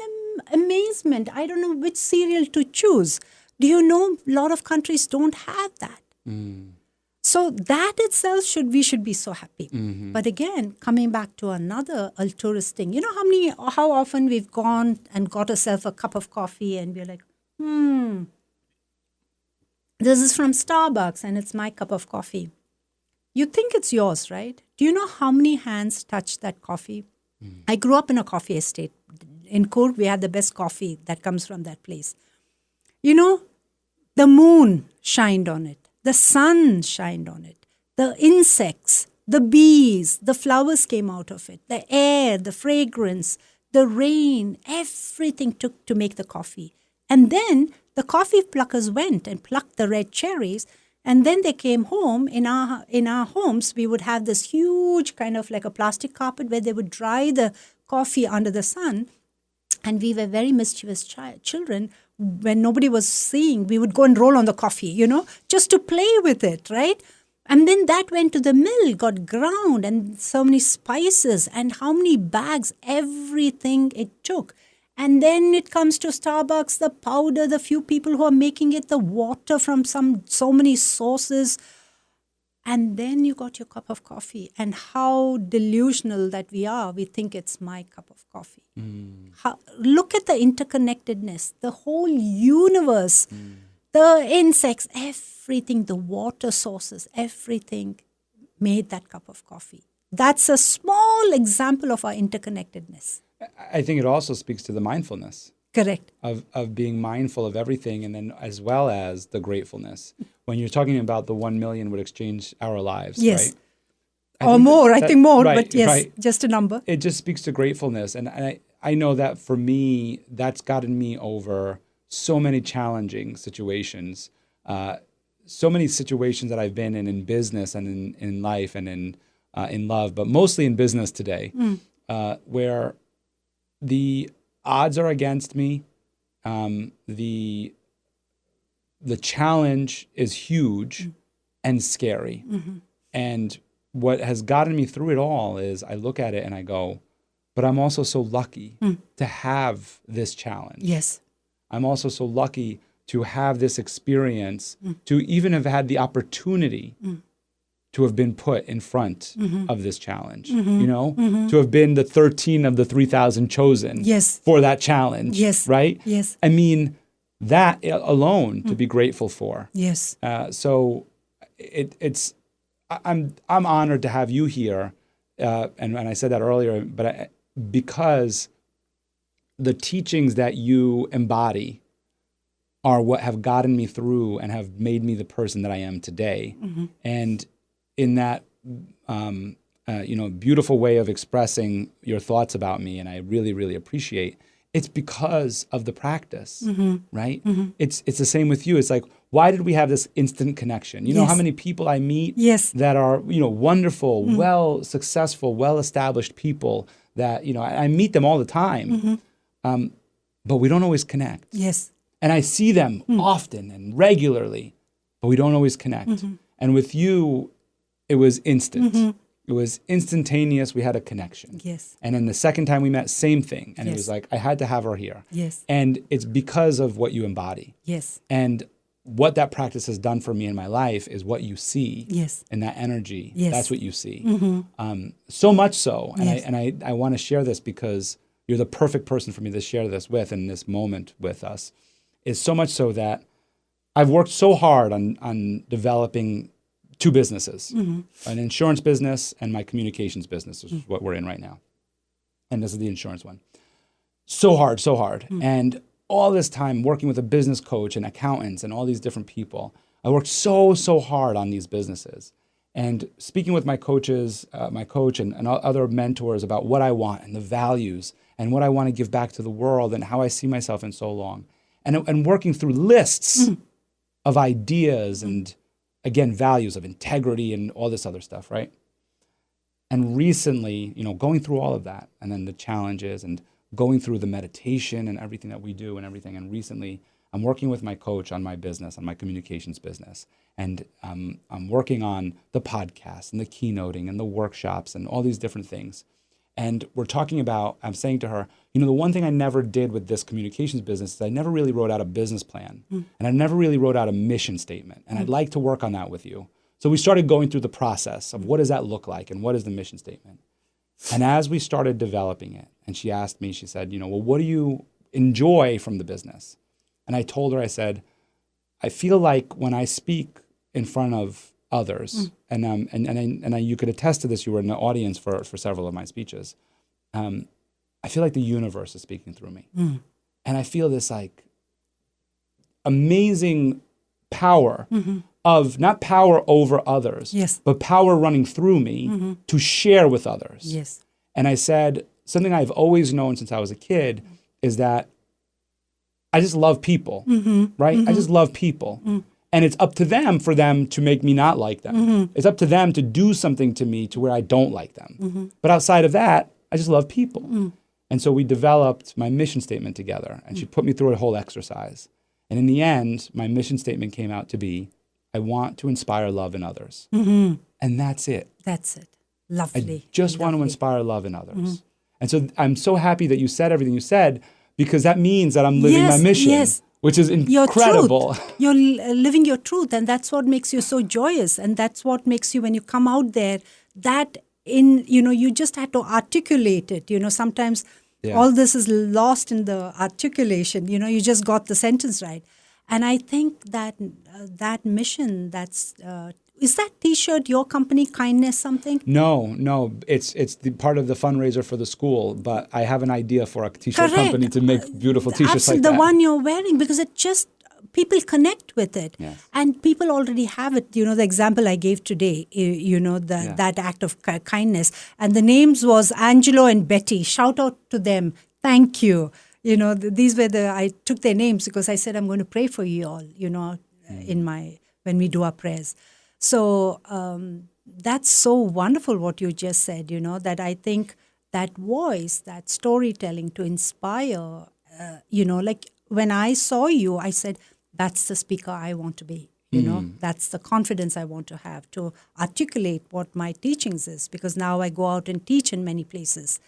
amazement. I don't know which cereal to choose. Do you know a lot of countries don't have that? So that itself we should be so happy. Mm-hmm. But again, coming back to another altruist thing, how often we've gone and got ourselves a cup of coffee and we're like, this is from Starbucks and it's my cup of coffee. You think it's yours, right? Do you know how many hands touch that coffee? I grew up in a coffee estate. In Coorg, we had the best coffee that comes from that place. The moon shined on it. The sun shined on it. The insects, the bees, the flowers came out of it. The air, the fragrance, the rain, everything took to make the coffee. And then the coffee pluckers went and plucked the red cherries. And then they came home. In our homes, we would have this huge kind of like a plastic carpet where they would dry the coffee under the sun. And we were very mischievous children. When nobody was seeing, we would go and roll on the coffee, just to play with it, right? And then that went to the mill, got ground, and so many spices, and how many bags, everything it took. And then it comes to Starbucks, the powder, the few people who are making it, the water from so many sources. And then you got your cup of coffee. And how delusional that we are. We think it's my cup of coffee. Look at the interconnectedness, the whole universe, the insects, everything, the water sources, everything made that cup of coffee. That's a small example of our interconnectedness. I think it also speaks to the mindfulness. Correct. Of being mindful of everything, and then as well as the gratefulness. When you're talking about the 1 million would exchange our lives, yes. right? I think more, right, but yes, right. Just a number. It just speaks to gratefulness. And I know that for me, that's gotten me over so many challenging situations, so many situations that I've been in business and in life and in love, but mostly in business today, where the odds are against me. The challenge is huge and scary. Mm-hmm. And what has gotten me through it all is I look at it and I go, but I'm also so lucky to have this challenge. Yes. I'm also so lucky to have this experience, to even have had the opportunity to have been put in front of this challenge, to have been the 13 of the 3,000 chosen for that challenge, right? Yes. I mean, that alone to be grateful for. Yes. So I'm honored to have you here, and I said that earlier, but because the teachings that you embody are what have gotten me through and have made me the person that I am today. And in that, beautiful way of expressing your thoughts about me, and I really, really appreciate. It's because of the practice, right? It's the same with you. It's like, why did we have this instant connection? You know how many people I meet that are, wonderful, well successful, well established people that I meet them all the time, but we don't always connect. Yes. And I see them often and regularly, but we don't always connect. And with you, it was instant. It was instantaneous. We had a connection. Yes. And then the second time we met, same thing. And it was like, I had to have her here. Yes. And it's because of what you embody. Yes. And what that practice has done for me in my life is what you see. Yes. And that energy. Yes. That's what you see. So much so. And I want to share this because you're the perfect person for me to share this with in this moment with us. Is so much so that I've worked so hard on developing two businesses, an insurance business and my communications business, which is what we're in right now. And this is the insurance one. So hard. And all this time working with a business coach and accountants and all these different people, I worked so hard on these businesses. And speaking with my coaches, my coach and other mentors about what I want and the values and what I want to give back to the world and how I see myself in so long. And working through lists of ideas and, again, values of integrity and all this other stuff, right? And recently, going through all of that and then the challenges and going through the meditation and everything that we do and everything. And recently, I'm working with my coach on my business, on my communications business. And I'm working on the podcast and the keynoting and the workshops and all these different things. And we're talking about, I'm saying to her, the one thing I never did with this communications business is I never really wrote out a business plan. And I never really wrote out a mission statement. And I'd like to work on that with you. So we started going through the process of what does that look like and what is the mission statement? And as we started developing it, and she asked me, she said, well, what do you enjoy from the business? And I told her, I said, I feel like when I speak in front of others, and you could attest to this, you were in the audience for several of my speeches, I feel like the universe is speaking through me. And I feel this like amazing power of not power over others, but power running through me to share with others. And I said, something I've always known since I was a kid is that I just love people, right? I just love people. And it's up to them for them to make me not like them. It's up to them to do something to me to where I don't like them. But outside of that, I just love people. And so we developed my mission statement together, and she put me through a whole exercise. And in the end, my mission statement came out to be, I want to inspire love in others. And that's it. That's it. Lovely. I just want to inspire love in others. And so I'm so happy that you said everything you said, because that means that I'm living my mission, which is incredible. Your truth. You're living your truth, and that's what makes you so joyous. And that's what makes you, when you come out there, you just have to articulate it. Sometimes all this is lost in the articulation. You just got the sentence right. And I think that that mission, is that T-shirt your company, Kindness something? No. It's the part of the fundraiser for the school, but I have an idea for a T-shirt company to make beautiful T-shirts like that. The one you're wearing, because it just, people connect with it. And people already have it. The example I gave today, that act of kindness. And the names was Angelo and Betty. Shout out to them. Thank you. These were I took their names because I said, I'm going to pray for you all, when we do our prayers. So that's so wonderful what you just said, that I think that voice, that storytelling to inspire, like when I saw you, I said, that's the speaker I want to be. That's the confidence I want to have to articulate what my teachings is, because now I go out and teach in many places.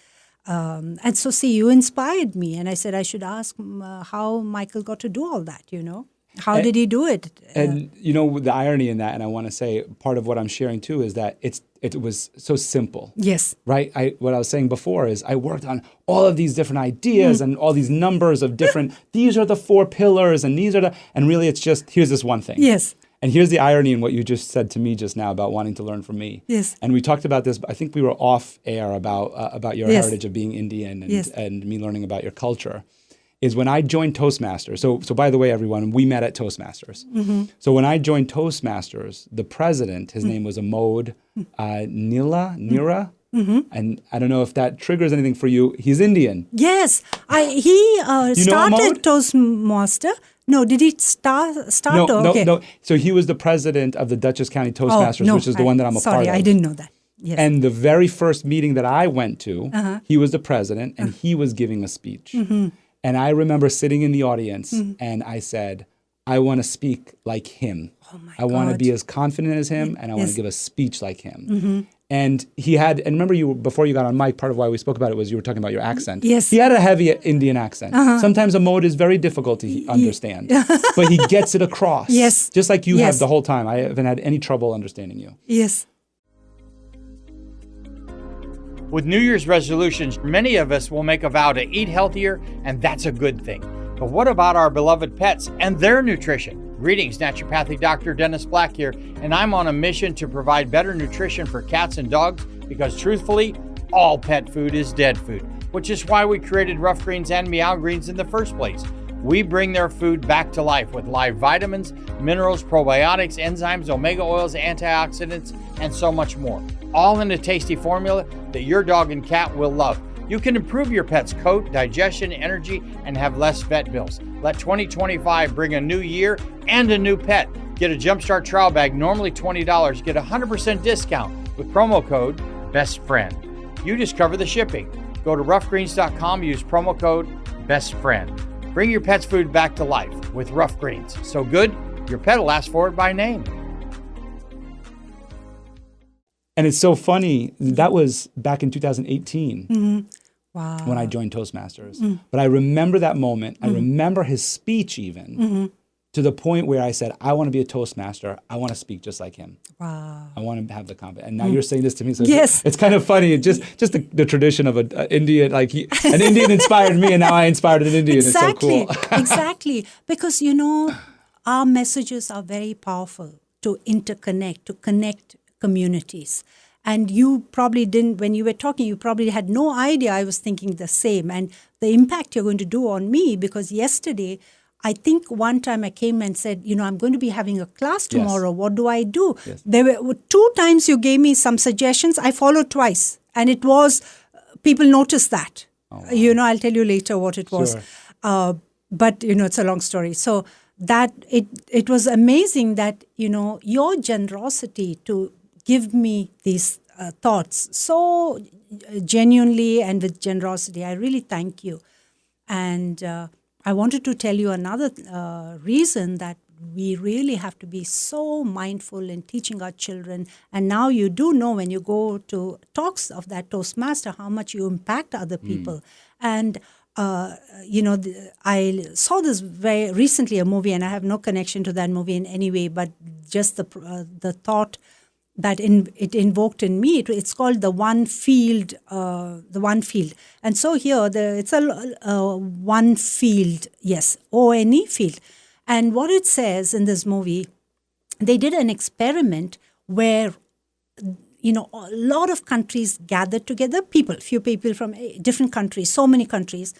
And so, you inspired me. And I said I should ask how Michael got to do all that, How did he do it? And, the irony in that, and I want to say part of what I'm sharing too, is that it was so simple. Yes. Right? What I was saying before is I worked on all of these different ideas and all these numbers of different, these are the 4 pillars and and really it's just, here's this one thing. Yes. And here's the irony in what you just said to me just now about wanting to learn from me. Yes. And we talked about this, I think we were off air about your heritage of being Indian and me learning about your culture, is when I joined Toastmasters. So by the way, everyone, we met at Toastmasters. So when I joined Toastmasters, the president, his name was Amod Nira. And I don't know if that triggers anything for you. He's Indian. Yes. He started Toastmaster. No, did he start? No. So he was the president of the Dutchess County Toastmasters, which is the one that I'm a part of. Sorry, I didn't know that. Yes. And the very first meeting that I went to, he was the president, and he was giving a speech. And I remember sitting in the audience, and I said, I want to speak like him. I want to be as confident as him, and I want to give a speech like him. And he had, and remember before you got on mic, part of why we spoke about it was you were talking about your accent. Yes. He had a heavy Indian accent. Sometimes a mode is very difficult to understand, but he gets it across. Yes. Just like you have the whole time. I haven't had any trouble understanding you. Yes. With New Year's resolutions, many of us will make a vow to eat healthier, and that's a good thing. But what about our beloved pets and their nutrition? Greetings, naturopathic Dr. Dennis Black here, and I'm on a mission to provide better nutrition for cats and dogs because truthfully, all pet food is dead food, which is why we created Rough Greens and Meow Greens in the first place. We bring their food back to life with live vitamins, minerals, probiotics, enzymes, omega oils, antioxidants, and so much more. All in a tasty formula that your dog and cat will love. You can improve your pet's coat, digestion, energy, and have less vet bills. Let 2025 bring a new year and a new pet. Get a Jumpstart trial bag, normally $20. Get a 100% discount with promo code BESTFRIEND. You just cover the shipping. Go to roughgreens.com, use promo code BESTFRIEND. Bring your pet's food back to life with Rough Greens. So good, your pet will ask for it by name. And it's so funny, that was back in 2018 Wow. when I joined Toastmasters. But I remember that moment. I remember his speech even, to the point where I said, I want to be a Toastmaster. I want to speak just like him. Wow. I want to have the confidence. And now you're saying this to me. So Yes. it's kind of funny. Just the tradition of an Indian, like an Indian inspired me, and now I inspired an Indian. Exactly. It's so cool. Exactly. Because, our messages are very powerful to interconnect, to connect communities. And you probably didn't, when you were talking, you probably had no idea I was thinking the same. And the impact you're going to do on me, because yesterday, I think one time I came and said, I'm going to be having a class tomorrow. Yes. What do I do? Yes. There were 2 times you gave me some suggestions. I followed twice. And it was, people noticed that. Oh, wow. I'll tell you later what it was. Sure. But, it's a long story. So that it was amazing that, your generosity to give me these thoughts so genuinely and with generosity. I really thank you. And I wanted to tell you another reason that we really have to be so mindful in teaching our children. And now you do know when you go to talks of that Toastmaster how much you impact other people. And I saw this very recently, a movie, and I have no connection to that movie in any way, but just the thought that it invoked in me. It's called The One Field. And so here, it's a one field, yes, O-N-E field. And what it says in this movie, they did an experiment where, a lot of countries gathered together, few people from different countries, so many countries,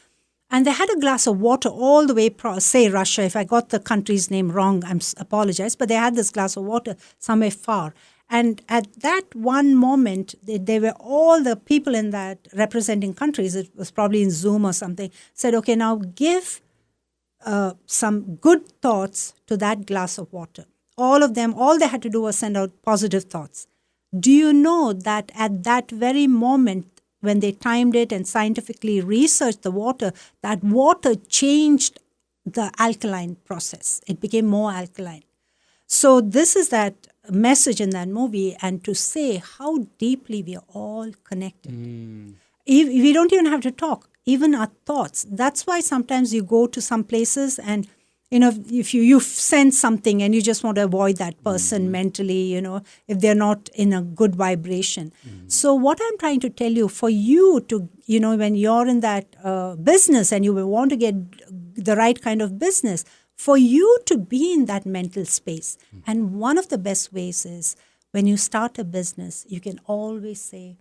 and they had a glass of water all the way, say Russia, if I got the country's name wrong, I apologize, but they had this glass of water somewhere far. And at that one moment, they were all the people in that representing countries, it was probably in Zoom or something, said, okay, now give some good thoughts to that glass of water. All of them, all they had to do was send out positive thoughts. Do you know that at that very moment, when they timed it and scientifically researched the water, that water changed the alkaline process. It became more alkaline. So this is that message in that movie, and to say how deeply we are all connected. We don't even have to talk, even our thoughts. That's why sometimes you go to some places and, if you sense something and you just want to avoid that person mentally, if they're not in a good vibration. So what I'm trying to tell you, for you to, when you're in that business and you want to get the right kind of business, for you to be in that mental space. And one of the best ways is when you start a business, you can always say,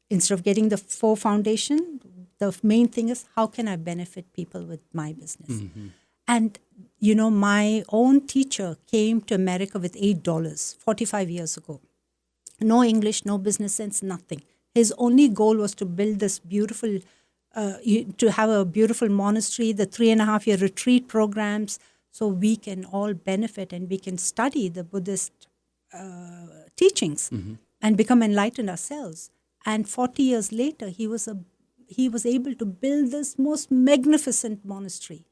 instead of getting the 4 foundation, the main thing is, how can I benefit people with my business? And, my own teacher came to America with $8 45 years ago. No English, no business sense, nothing. His only goal was to build this beautiful, to have a beautiful monastery, the 3.5-year retreat programs, so we can all benefit and we can study the Buddhist teachings and become enlightened ourselves. And 40 years later, he was able to build this most magnificent monastery,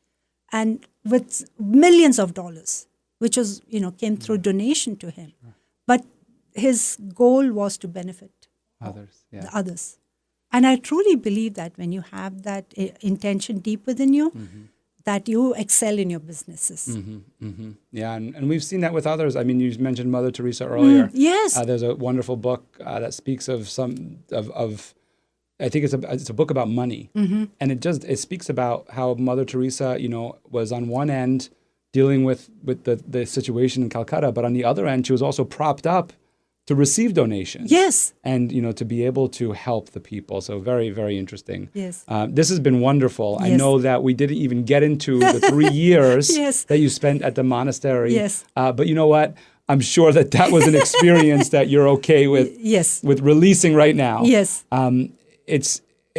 and with millions of dollars, which was came through donation to him. But his goal was to benefit the others. And I truly believe that when you have that intention deep within you, that you excel in your businesses. Yeah, and we've seen that with others. I mean, you mentioned Mother Teresa earlier. Yes. There's a wonderful book that speaks of I think it's a book about money, and it speaks about how Mother Teresa, was on one end dealing with the situation in Calcutta. But on the other end, she was also propped up to receive donations. Yes. And, to be able to help the people. So very, very interesting. Yes. This has been wonderful. Yes. I know that we didn't even get into the 3 years Yes. that you spent at the monastery. Yes. But you know what? I'm sure that was an experience that you're okay with, Yes. with releasing right now. Yes.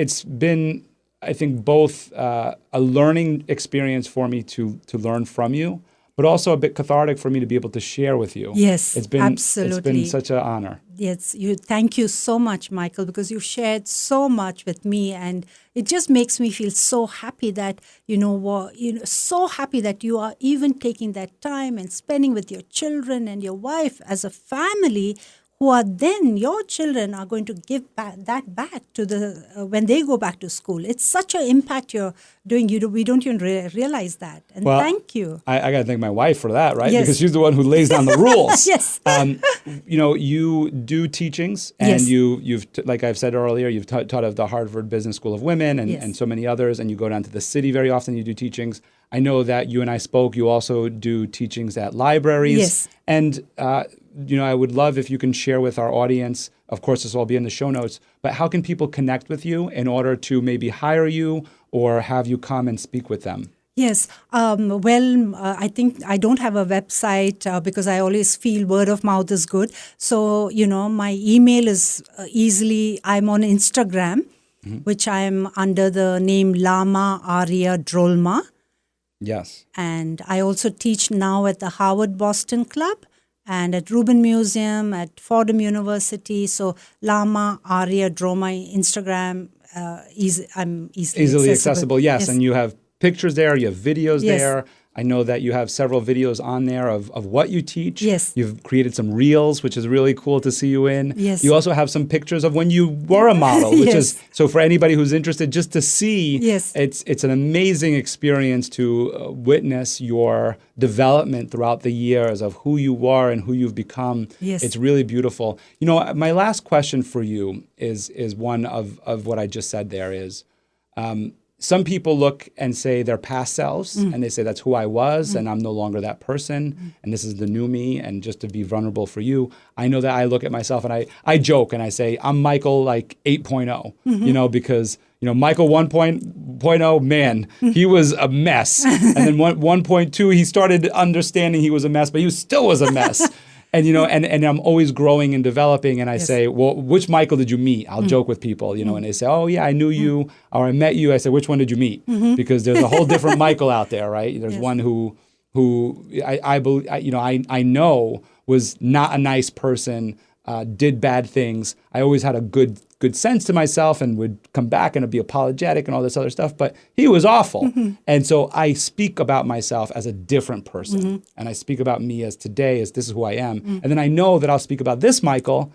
It's been, I think, both a learning experience for me to learn from you, but also a bit cathartic for me to be able to share with you. Yes, It's been absolutely. such an honor. Yes, thank you so much, Michael, because you shared so much with me, and it just makes me feel so happy that so happy that you are even taking that time and spending with your children and your wife as a family, who are then your children are going to give that back to the when they go back to school. It's such an impact you're doing. We don't even realize that. And thank you. I got to thank my wife for that, right? Yes. Because she's the one who lays down the rules. Yes. You do teachings, and Yes. you've like I've said earlier, you've taught at the Harvard Business School of Women and, Yes. and so many others, and you go down to the city very often. You do teachings. I know that you and I spoke. You also do teachings at libraries. Yes. And I would love if you can share with our audience. Of course, this will all be in the show notes. But how can people connect with you in order to maybe hire you or have you come and speak with them? Yes. I think I don't have a website because I always feel word of mouth is good. So, my email is I'm on Instagram, which I'm under the name Lama Aria Drolma. Yes. And I also teach now at the Harvard Boston Club and at Rubin Museum, at Fordham University. So Lama Aria Drolma Instagram, I'm easily accessible. Yes. And you have pictures there, you have videos Yes. there. I know that you have several videos on there of what you teach. Yes. You've created some reels, which is really cool to see you in. Yes. You also have some pictures of when you were a model, which Yes. is, so for anybody who's interested, just to see, Yes. it's an amazing experience to witness your development throughout the years of who you are and who you've become. Yes. It's really beautiful. My last question for you is one of what I just said there is, some people look and say their past selves, and they say, that's who I was, and I'm no longer that person, and this is the new me, and just to be vulnerable for you. I know that I look at myself, and I joke, and I say, I'm Michael, 8.0, because, Michael 1.0, man, he was a mess. And then 1.2, he started understanding he was a mess, but he still was a mess. And and I'm always growing and developing. And I say, well, which Michael did you meet? I'll joke with people, and they say, oh yeah, I knew you, or I met you. I say, which one did you meet? Because there's a whole different Michael out there, right? There's one who I believe, I know was not a nice person, did bad things. I always had a good sense to myself and would come back and be apologetic and all this other stuff, but he was awful. And so I speak about myself as a different person. And I speak about me as today, as this is who I am. And then I know that I'll speak about this Michael,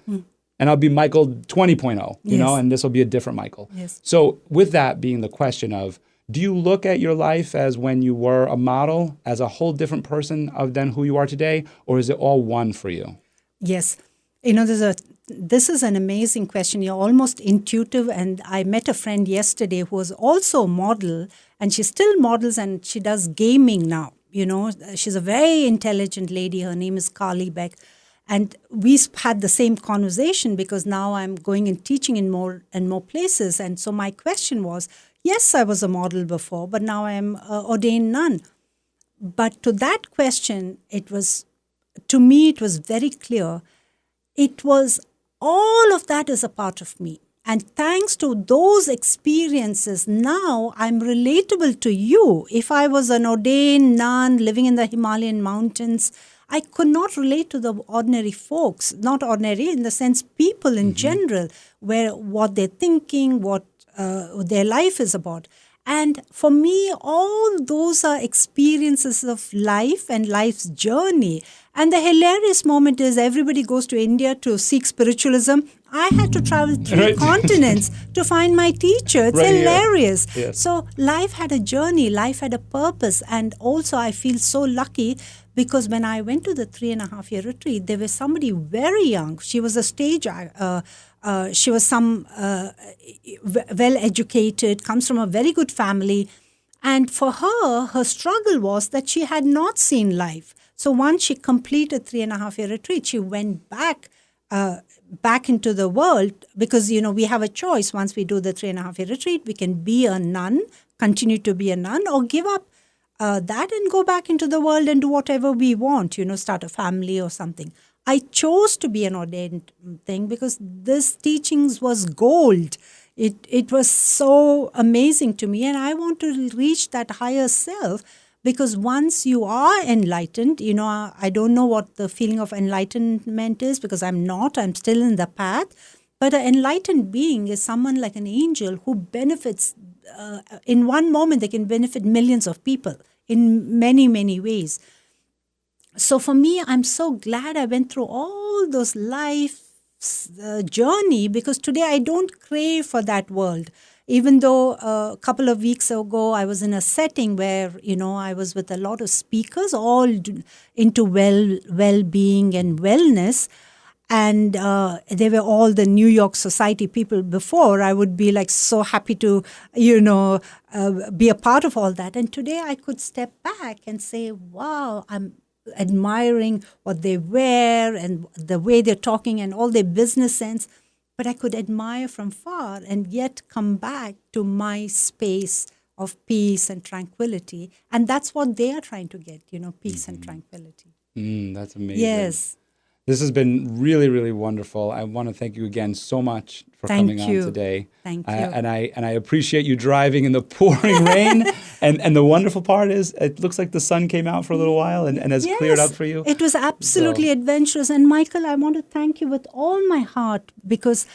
and I'll be Michael 20.0, and this will be a different Michael. Yes. So with that being the question of, do you look at your life as when you were a model, as a whole different person than who you are today, or is it all one for you? Yes. This is an amazing question. You're almost intuitive. And I met a friend yesterday who was also a model, and she still models, and she does gaming now. She's a very intelligent lady. Her name is Carly Beck. And we had the same conversation because now I'm going and teaching in more and more places. And so my question was, yes, I was a model before, but now I'm an ordained nun. But to that question, to me, it was very clear. It was all of that is a part of me. And thanks to those experiences, now I'm relatable to you. If I was an ordained nun living in the Himalayan mountains, I could not relate to the ordinary folks, not ordinary in the sense people in general, what they're thinking, what their life is about. And for me, all those are experiences of life and life's journey. And the hilarious moment is everybody goes to India to seek spiritualism. I had to travel 3 continents to find my teacher. It's hilarious. Yes. So life had a journey, life had a purpose. And also I feel so lucky because when I went to the 3.5-year retreat, there was somebody very young. She was a stage she was well-educated, comes from a very good family. And for her, her struggle was that she had not seen life. So once she completed 3.5-year retreat, she went back into the world because, we have a choice. Once we do the 3.5-year retreat, we can be a nun, continue to be a nun, or give up that and go back into the world and do whatever we want, start a family or something. I chose to be an ordained thing because this teachings was gold. It was so amazing to me, and I want to reach that higher self, because once you are enlightened, I don't know what the feeling of enlightenment is because I'm still in the path, but an enlightened being is someone like an angel who benefits, in one moment they can benefit millions of people in many, many ways. So for me, I'm so glad I went through all those life journey, because today I don't crave for that world. Even though a couple of weeks ago I was in a setting where, I was with a lot of speakers, all into well-being and wellness, and they were all the New York Society people before. I would be like so happy to, be a part of all that. And today I could step back and say, wow, I'm admiring what they wear and the way they're talking and all their business sense. But I could admire from far and yet come back to my space of peace and tranquility. And that's what they are trying to get, peace and tranquility. That's amazing. Yes. This has been really, really wonderful. I want to thank you again so much for coming on today. Thank you. And I appreciate you driving in the pouring rain. And the wonderful part is it looks like the sun came out for a little while and has cleared up for you. It was absolutely adventurous. And Michael, I want to thank you with all my heart, because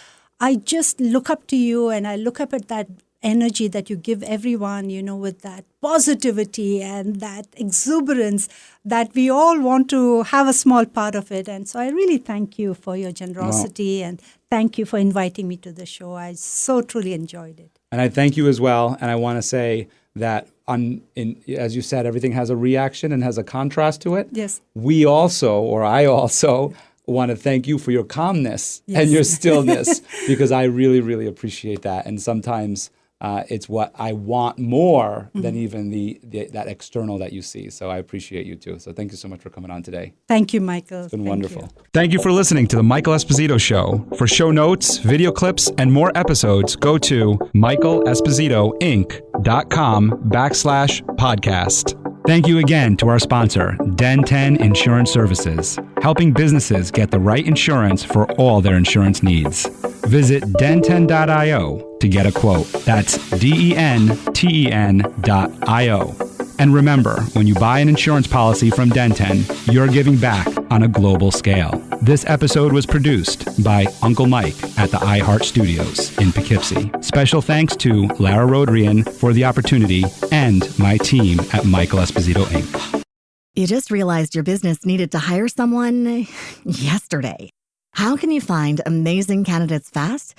I just look up to you and I look up at that energy that you give everyone, with that positivity and that exuberance that we all want to have a small part of it. And so I really thank you for your generosity and thank you for inviting me to the show. I so truly enjoyed it. And I thank you as well. And I want to say that, as you said, everything has a reaction and has a contrast to it. Yes. I also want to thank you for your calmness and your stillness, because I really, really appreciate that. And sometimes it's what I want more than even that external that you see. So I appreciate you too. So thank you so much for coming on today. Thank you, Michael. It's been wonderful. Thank you for listening to the Michael Esposito Show. For show notes, video clips, and more episodes, go to michaelespositoinc.com/podcast. Thank you again to our sponsor, Den 10 Insurance Services, helping businesses get the right insurance for all their insurance needs. Visit den10.io to get a quote. That's DENTEN.io. And remember, when you buy an insurance policy from Den 10, you're giving back on a global scale. This episode was produced by Uncle Mike at the iHeart Studios in Poughkeepsie. Special thanks to Lara Rodrian for the opportunity and my team at Michael Esposito, Inc. You just realized your business needed to hire someone yesterday. How can you find amazing candidates fast?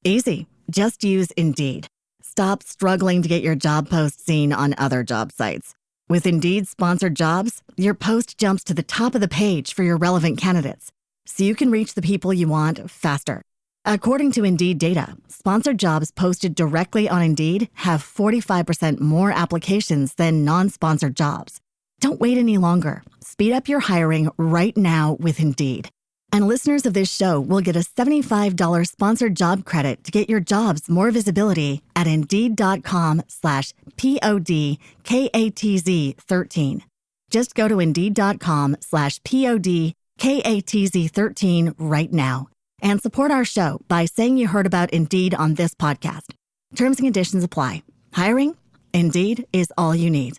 Easy. Just use Indeed. Stop struggling to get your job post seen on other job sites. With Indeed sponsored jobs, your post jumps to the top of the page for your relevant candidates, so you can reach the people you want faster. According to Indeed data, sponsored jobs posted directly on Indeed have 45% more applications than non-sponsored jobs. Don't wait any longer. Speed up your hiring right now with Indeed. And listeners of this show will get a $75 sponsored job credit to get your jobs more visibility at Indeed.com/PODKATZ13. Just go to Indeed.com/PODKATZ13 right now and support our show by saying you heard about Indeed on this podcast. Terms and conditions apply. Hiring? Indeed is all you need.